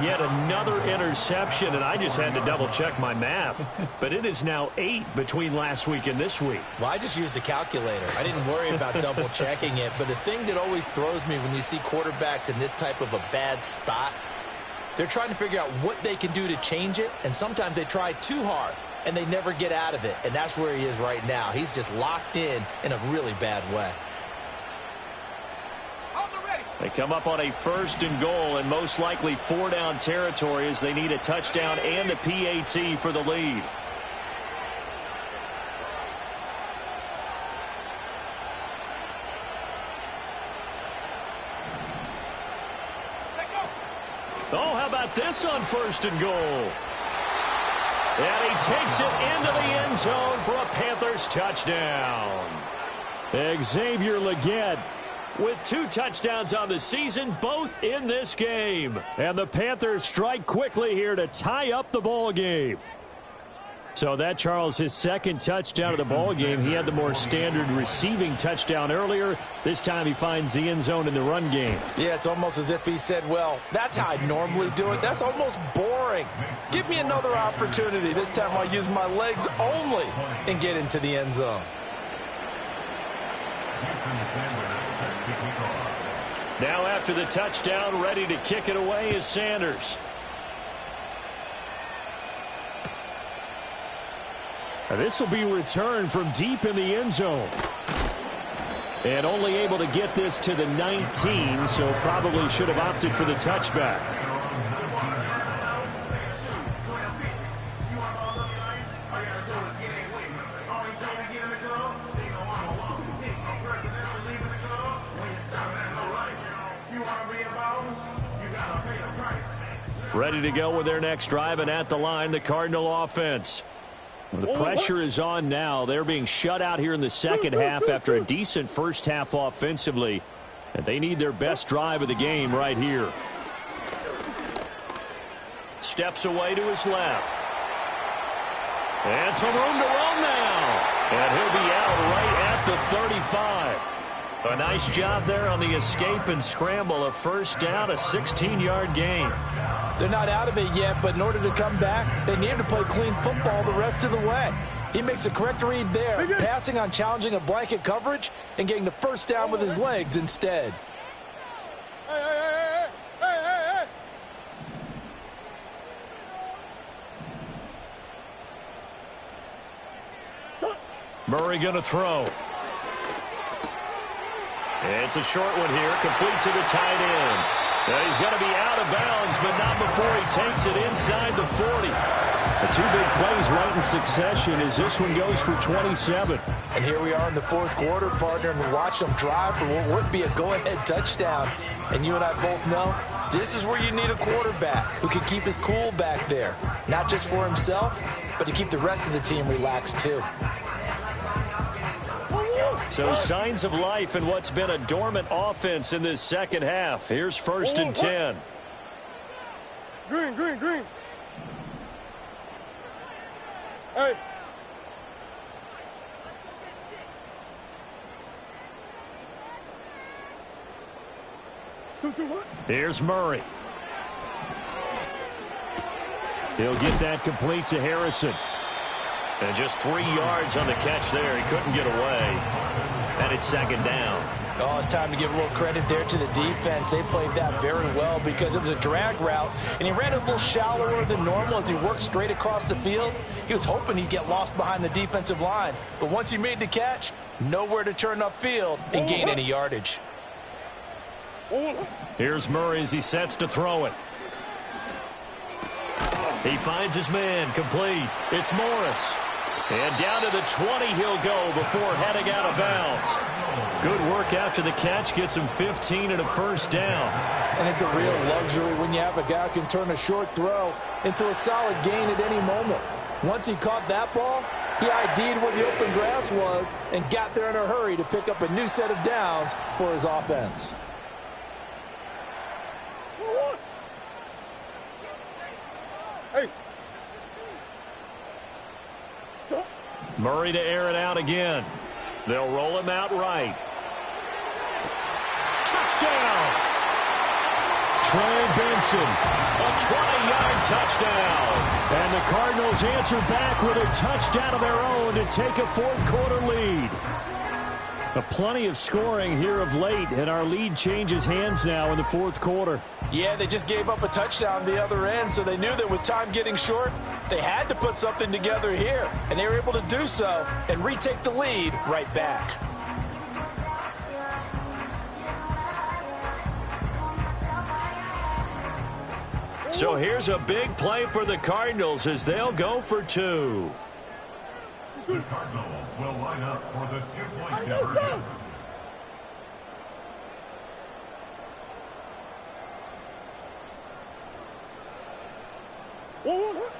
Yet another interception, and I just had to double-check my math. But it is now 8 between last week and this week. Well, I just used a calculator. I didn't worry about double-checking it. But the thing that always throws me when you see quarterbacks in this type of a bad spot, they're trying to figure out what they can do to change it, and sometimes they try too hard, and they never get out of it. And that's where he is right now. He's just locked in a really bad way. They come up on a 1st and goal and most likely 4-down territory as they need a touchdown and a PAT for the lead. Oh, how about this on 1st and goal? And he takes it into the end zone for a Panthers touchdown. Xavier Legette with 2 touchdowns on the season, both in this game. And the Panthers strike quickly here to tie up the ball game. So that, Charles, his 2nd touchdown of the ball game. He had the more standard receiving touchdown earlier. This time he finds the end zone in the run game. Yeah, it's almost as if he said, well, that's how I normally do it. That's almost boring. Give me another opportunity. This time I'll use my legs only and get into the end zone. Now after the touchdown, ready to kick it away is Sanders. This will be returned from deep in the end zone. And only able to get this to the 19, so probably should have opted for the touchback. Ready to go with their next drive, and at the line, the Cardinal offense. The pressure is on now. They're being shut out here in the second half after a decent first half offensively. And they need their best drive of the game right here. Steps away to his left. And some room to run now. And he'll be out right at the 35. A nice job there on the escape and scramble. A first down, a 16-yard gain. They're not out of it yet, but in order to come back, they need to play clean football the rest of the way. He makes a correct read there, passing on challenging a blanket coverage and getting the first down with his legs instead. Hey. Murray going to throw. It's a short one here, complete to the tight end. He's going to be out of bounds, but not before he takes it inside the 40. The 2 big plays right in succession as this one goes for 27. And here we are in the 4th quarter, partner, and we watch them drive for what would be a go-ahead touchdown. And you and I both know this is where you need a quarterback who can keep his cool back there, not just for himself, but to keep the rest of the team relaxed too. So signs of life in what's been a dormant offense in this second half. Here's 1st and 10. Green. Hey. Two, what? Here's Murray. He'll get that complete to Harrison. And just 3 yards on the catch there. He couldn't get away. And it's 2nd down. Oh, it's time to give a little credit there to the defense. They played that very well because it was a drag route, and he ran a little shallower than normal as he worked straight across the field. He was hoping he'd get lost behind the defensive line, but once he made the catch, nowhere to turn upfield and gain any yardage. Here's Murray as he sets to throw it. He finds his man, complete. It's Morris. And down to the 20 he'll go before heading out of bounds. Good work after the catch. Gets him 15 and a first down. And it's a real luxury when you have a guy who can turn a short throw into a solid gain at any moment. Once he caught that ball, he ID'd where the open grass was and got there in a hurry to pick up a new set of downs for his offense. Murray to air it out again. They'll roll him out right. Touchdown! Trey Benson, A 20-yard touchdown. and the Cardinals answer back with a touchdown of their own to take a fourth-quarter lead. Plenty of scoring here of late, and our lead changes hands now in the fourth quarter. Yeah, they just gave up a touchdown the other end, so they knew that with time getting short, they had to put something together here, and they were able to do so and retake the lead right back. So here's a big play for the Cardinals as they'll go for two. The Cardinals will line up for the two-point conversion.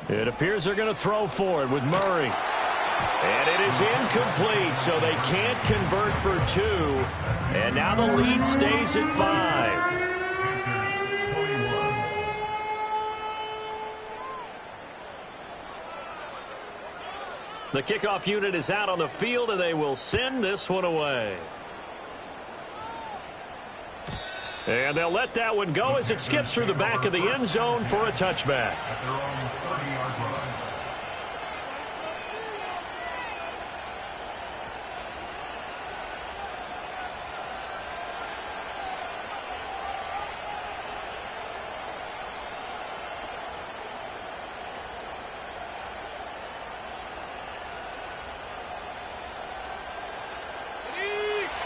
It appears they're going to throw for it with Murray. And it is incomplete, so they can't convert for two. And now the lead stays at 5. Panthers 21. The kickoff unit is out on the field, and they will send this one away. And they'll let that one go as it skips through the back of the end zone for a touchback. At their own 30-yard line.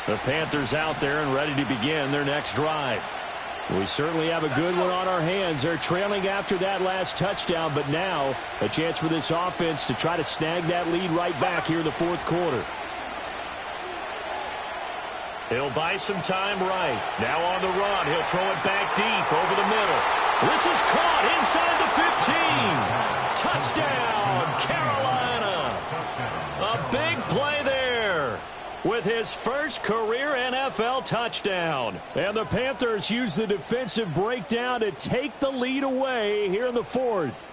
The Panthers out there and ready to begin their next drive. We certainly have a good one on our hands. They're trailing after that last touchdown, but now a chance for this offense to try to snag that lead right back here in the fourth quarter. He'll buy some time right. Now on the run. He'll throw it back deep over the middle. This is caught inside the 15. Touchdown, Carolina. A big play there with his first career NFL touchdown. And the Panthers use the defensive breakdown to take the lead away here in the fourth.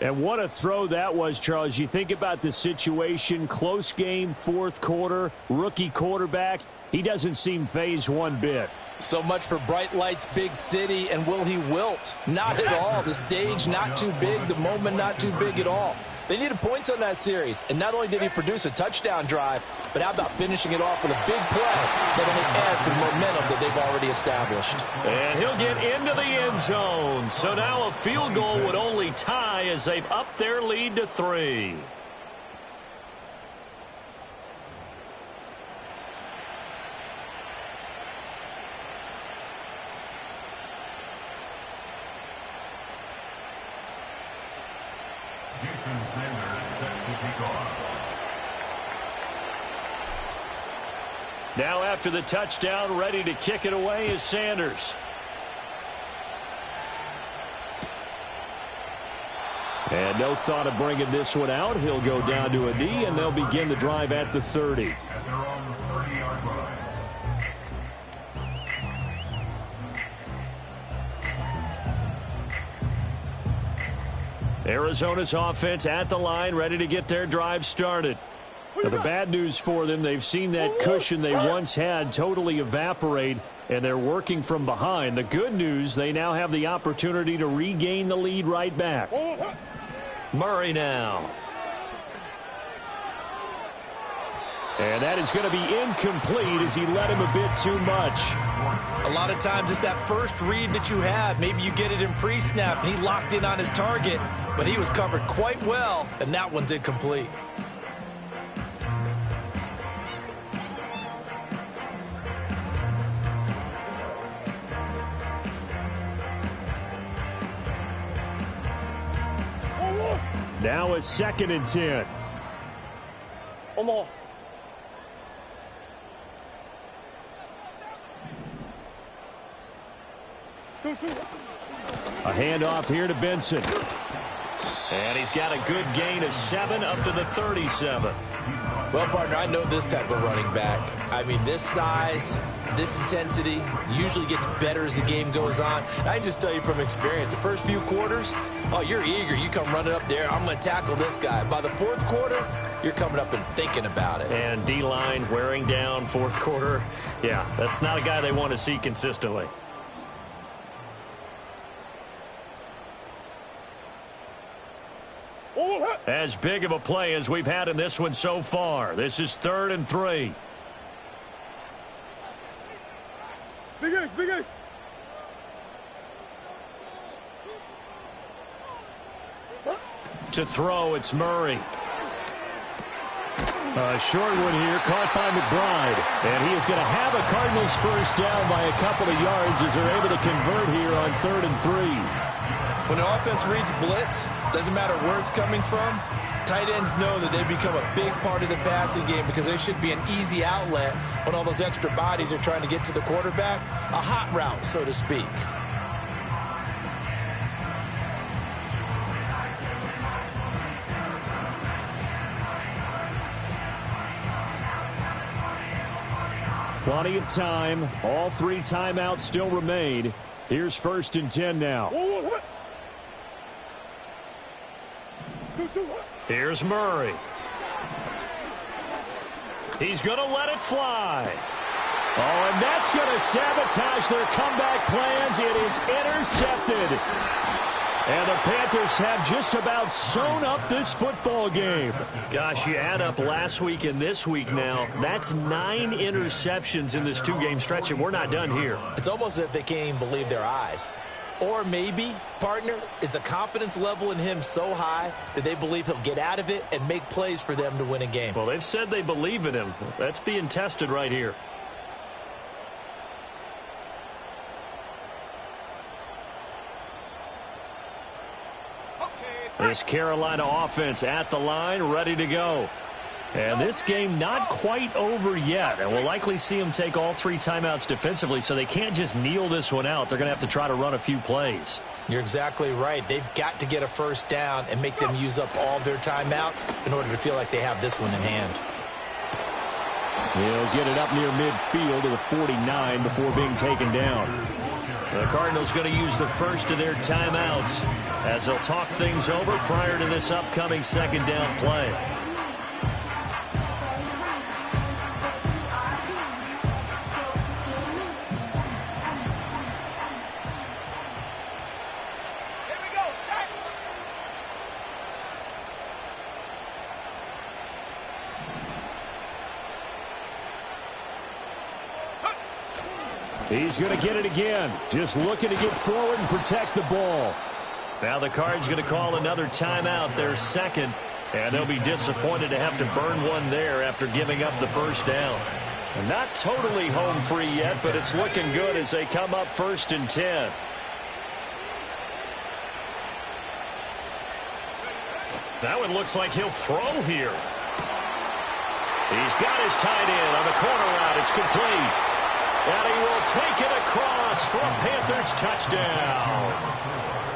And what a throw that was, Charles. You think about the situation, close game, fourth quarter, rookie quarterback. He doesn't seem fazed one bit. So much for bright lights, big city, and will he wilt? Not at all. The stage not too big, the moment not too big at all. They needed points on that series, and not only did he produce a touchdown drive, but how about finishing it off with a big play that only adds to the momentum that they've already established. And he'll get into the end zone. So now a field goal would only tie as they've upped their lead to 3. Jason Sanders set to kick off. Now after the touchdown, ready to kick it away is Sanders. And no thought of bringing this one out. He'll go down to a knee, and they'll begin the drive at the 30. At their own 30-yard line. Arizona's offense at the line, ready to get their drive started. Now, the bad news for them, they've seen that cushion they once had totally evaporate, and they're working from behind. The good news, they now have the opportunity to regain the lead right back. Murray now. And that is going to be incomplete as he let him a bit too much. A lot of times it's that first read that you have. Maybe you get it in pre-snap, and he locked in on his target, but he was covered quite well, and that one's incomplete. Now a 2nd and 10. Omaha. Two. A handoff here to Benson. And he's got a good gain of 7 up to the 37. Well, partner, I know this type of running back. I mean, this size, this intensity usually gets better as the game goes on. And I just tell you from experience, the first few quarters, oh, you're eager. You come running up there, I'm going to tackle this guy. By the 4th quarter, you're coming up and thinking about it. And D-line wearing down 4th quarter. Yeah, that's not a guy they want to see consistently. As big of a play as we've had in this one so far. This is 3rd and 3. Big Ace. To throw, it's Murray. A short one here, caught by McBride. And he is going to have a Cardinals first down by a couple of yards as they're able to convert here on 3rd and 3. When the offense reads blitz, doesn't matter where it's coming from, tight ends know that they become a big part of the passing game because they should be an easy outlet when all those extra bodies are trying to get to the quarterback. A hot route, so to speak. Plenty of time. All 3 timeouts still remain. Here's 1st and 10 now. Two. Here's Murray. He's going to let it fly. Oh, and that's going to sabotage their comeback plans. It is intercepted. And the Panthers have just about sewn up this football game. Gosh, you add up last week and this week now. That's 9 interceptions in this 2-game stretch, and we're not done here. It's almost as if they can't even believe their eyes. Or maybe, partner, is the confidence level in him so high that they believe he'll get out of it and make plays for them to win a game. Well, they've said they believe in him. That's being tested right here. This Carolina offense at the line, ready to go. And this game not quite over yet. And we'll likely see them take all 3 timeouts defensively, so they can't just kneel this one out. They're going to have to try to run a few plays. You're exactly right. They've got to get a first down and make them use up all their timeouts in order to feel like they have this one in hand. He'll get it up near midfield to the 49 before being taken down. The Cardinals going to use the first of their timeouts as they'll talk things over prior to this upcoming 2nd down play. He's going to get it again. Just looking to get forward and protect the ball. Now the Cards going to call another timeout, their 2nd. And they'll be disappointed to have to burn one there after giving up the first down. And not totally home free yet, but it's looking good as they come up 1st and 10. Now it looks like he'll throw here. He's got his tight end on the corner route. It's complete. And he will take it across for a Panthers touchdown.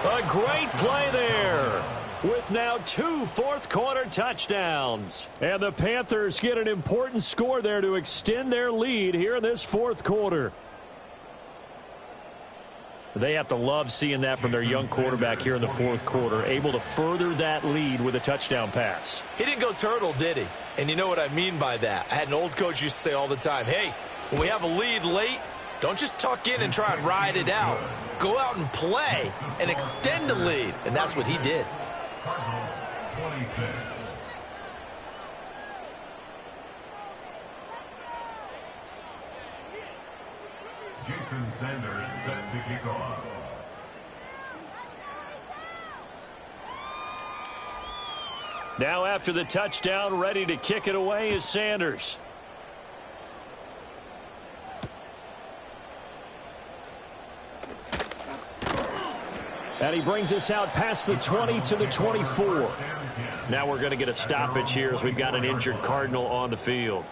A great play there with now 2 fourth-quarter touchdowns. And the Panthers get an important score there to extend their lead here in this 4th quarter. They have to love seeing that from their young quarterback here in the 4th quarter, able to further that lead with a touchdown pass. He didn't go turtle, did he? And you know what I mean by that. I had an old coach used to say all the time, hey, when we have a lead late, don't just tuck in and try and ride it out. Go out and play and extend the lead. And that's what he did. Cardinals 26. Jason Sanders set to kick off. Now after the touchdown, ready to kick it away is Sanders. And he brings us out past the 20 to the 24. Now we're going to get a stoppage here as we've got an injured Cardinal on the field.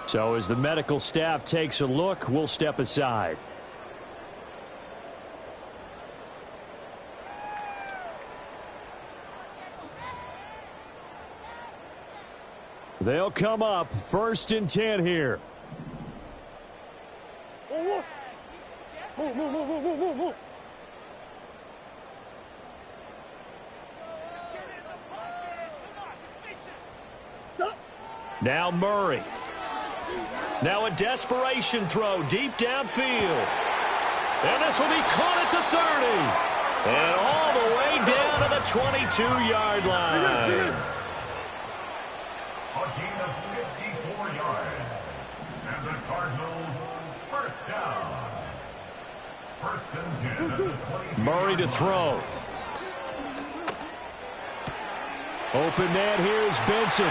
So as the medical staff takes a look, we'll step aside. They'll come up 1st and 10 here. Move. Now Murray. Now a desperation throw deep downfield. And this will be caught at the 30. And all the way down to the 22-yard line. A gain of 54 yards. And the Cardinals first down. 1st and 10 at the 22. Murray to throw. Open man here is Benson.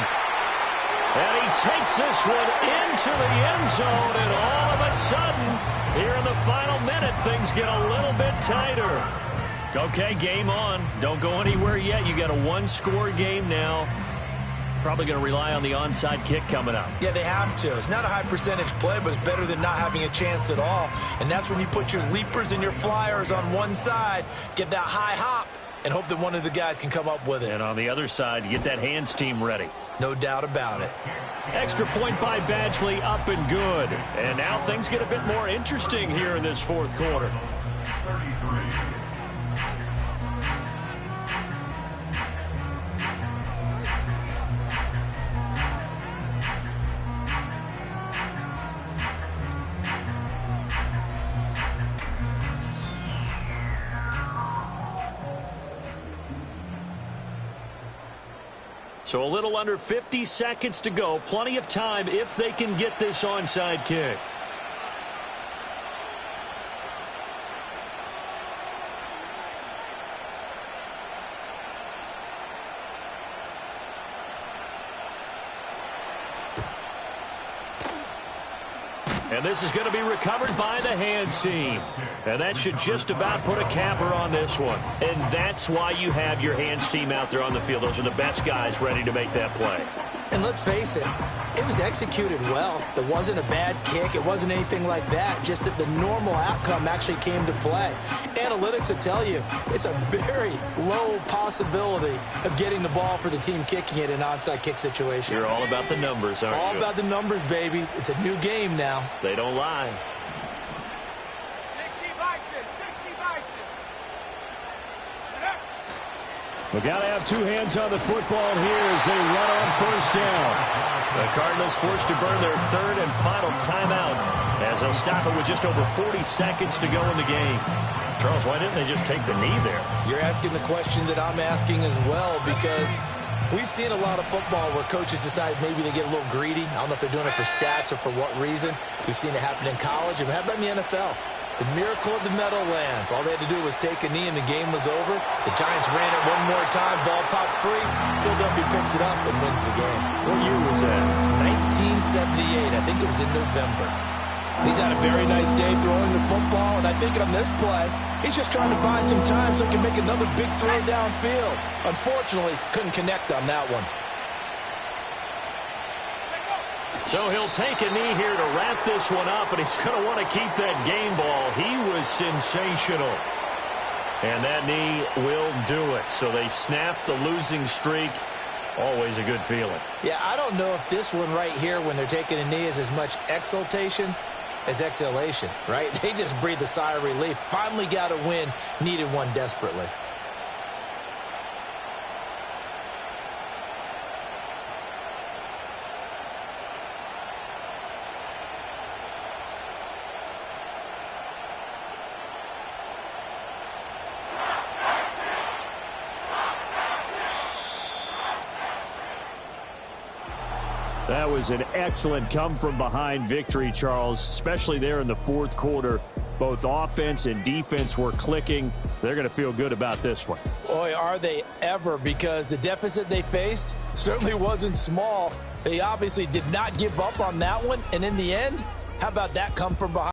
And he takes this one into the end zone, and all of a sudden, here in the final minute, things get a little bit tighter. Okay, game on. Don't go anywhere yet. You got a one-score game now. Probably going to rely on the onside kick coming up. Yeah, they have to. It's not a high percentage play, but it's better than not having a chance at all. And that's when you put your leapers and your flyers on one side, get that high hop, and hope that one of the guys can come up with it. And on the other side, get that hands team ready. No doubt about it. Extra point by Badgley, up and good. And now things get a bit more interesting here in this 4th quarter. 33. So a little under 50 seconds to go. Plenty of time if they can get this onside kick. And this is going to be recovered by the hands team. And that should just about put a capper on this one. And that's why you have your hands team out there on the field. Those are the best guys ready to make that play. And let's face it, it was executed well. It wasn't a bad kick. It wasn't anything like that. Just that the normal outcome actually came to play. Analytics will tell you it's a very low possibility of getting the ball for the team kicking it in an onside kick situation. You're all about the numbers, aren't you? All about the numbers, baby. It's a new game now. They don't lie. 60 Bison. We got to have two hands on the football here as they run on 1st down. The Cardinals forced to burn their 3rd and final timeout as they'll stop it with just over 40 seconds to go in the game. Charles, why didn't they just take the knee there? You're asking the question that I'm asking as well, because we've seen a lot of football where coaches decide maybe they get a little greedy. I don't know if they're doing it for stats or for what reason. We've seen it happen in college. And how about in the NFL? The miracle of the Meadowlands. All they had to do was take a knee and the game was over. The Giants ran it one more time. Ball popped free. Philadelphia picks it up and wins the game. What year was that? 1978. I think it was in November. He's had a very nice day throwing the football, and I think on this play, he's just trying to buy some time so he can make another big throw downfield. Unfortunately, couldn't connect on that one. So he'll take a knee here to wrap this one up, and he's going to want to keep that game ball. He was sensational. And that knee will do it. So they snap the losing streak. Always a good feeling. Yeah, I don't know if this one right here, when they're taking a knee, is as much exultation as exhalation, right? They just breathe a sigh of relief. Finally got a win. Needed one desperately. That was an excellent come-from-behind victory, Charles, especially there in the 4th quarter. Both offense and defense were clicking. They're going to feel good about this one. Boy, are they ever, because the deficit they faced certainly wasn't small. They obviously did not give up on that one, and in the end, how about that come from behind?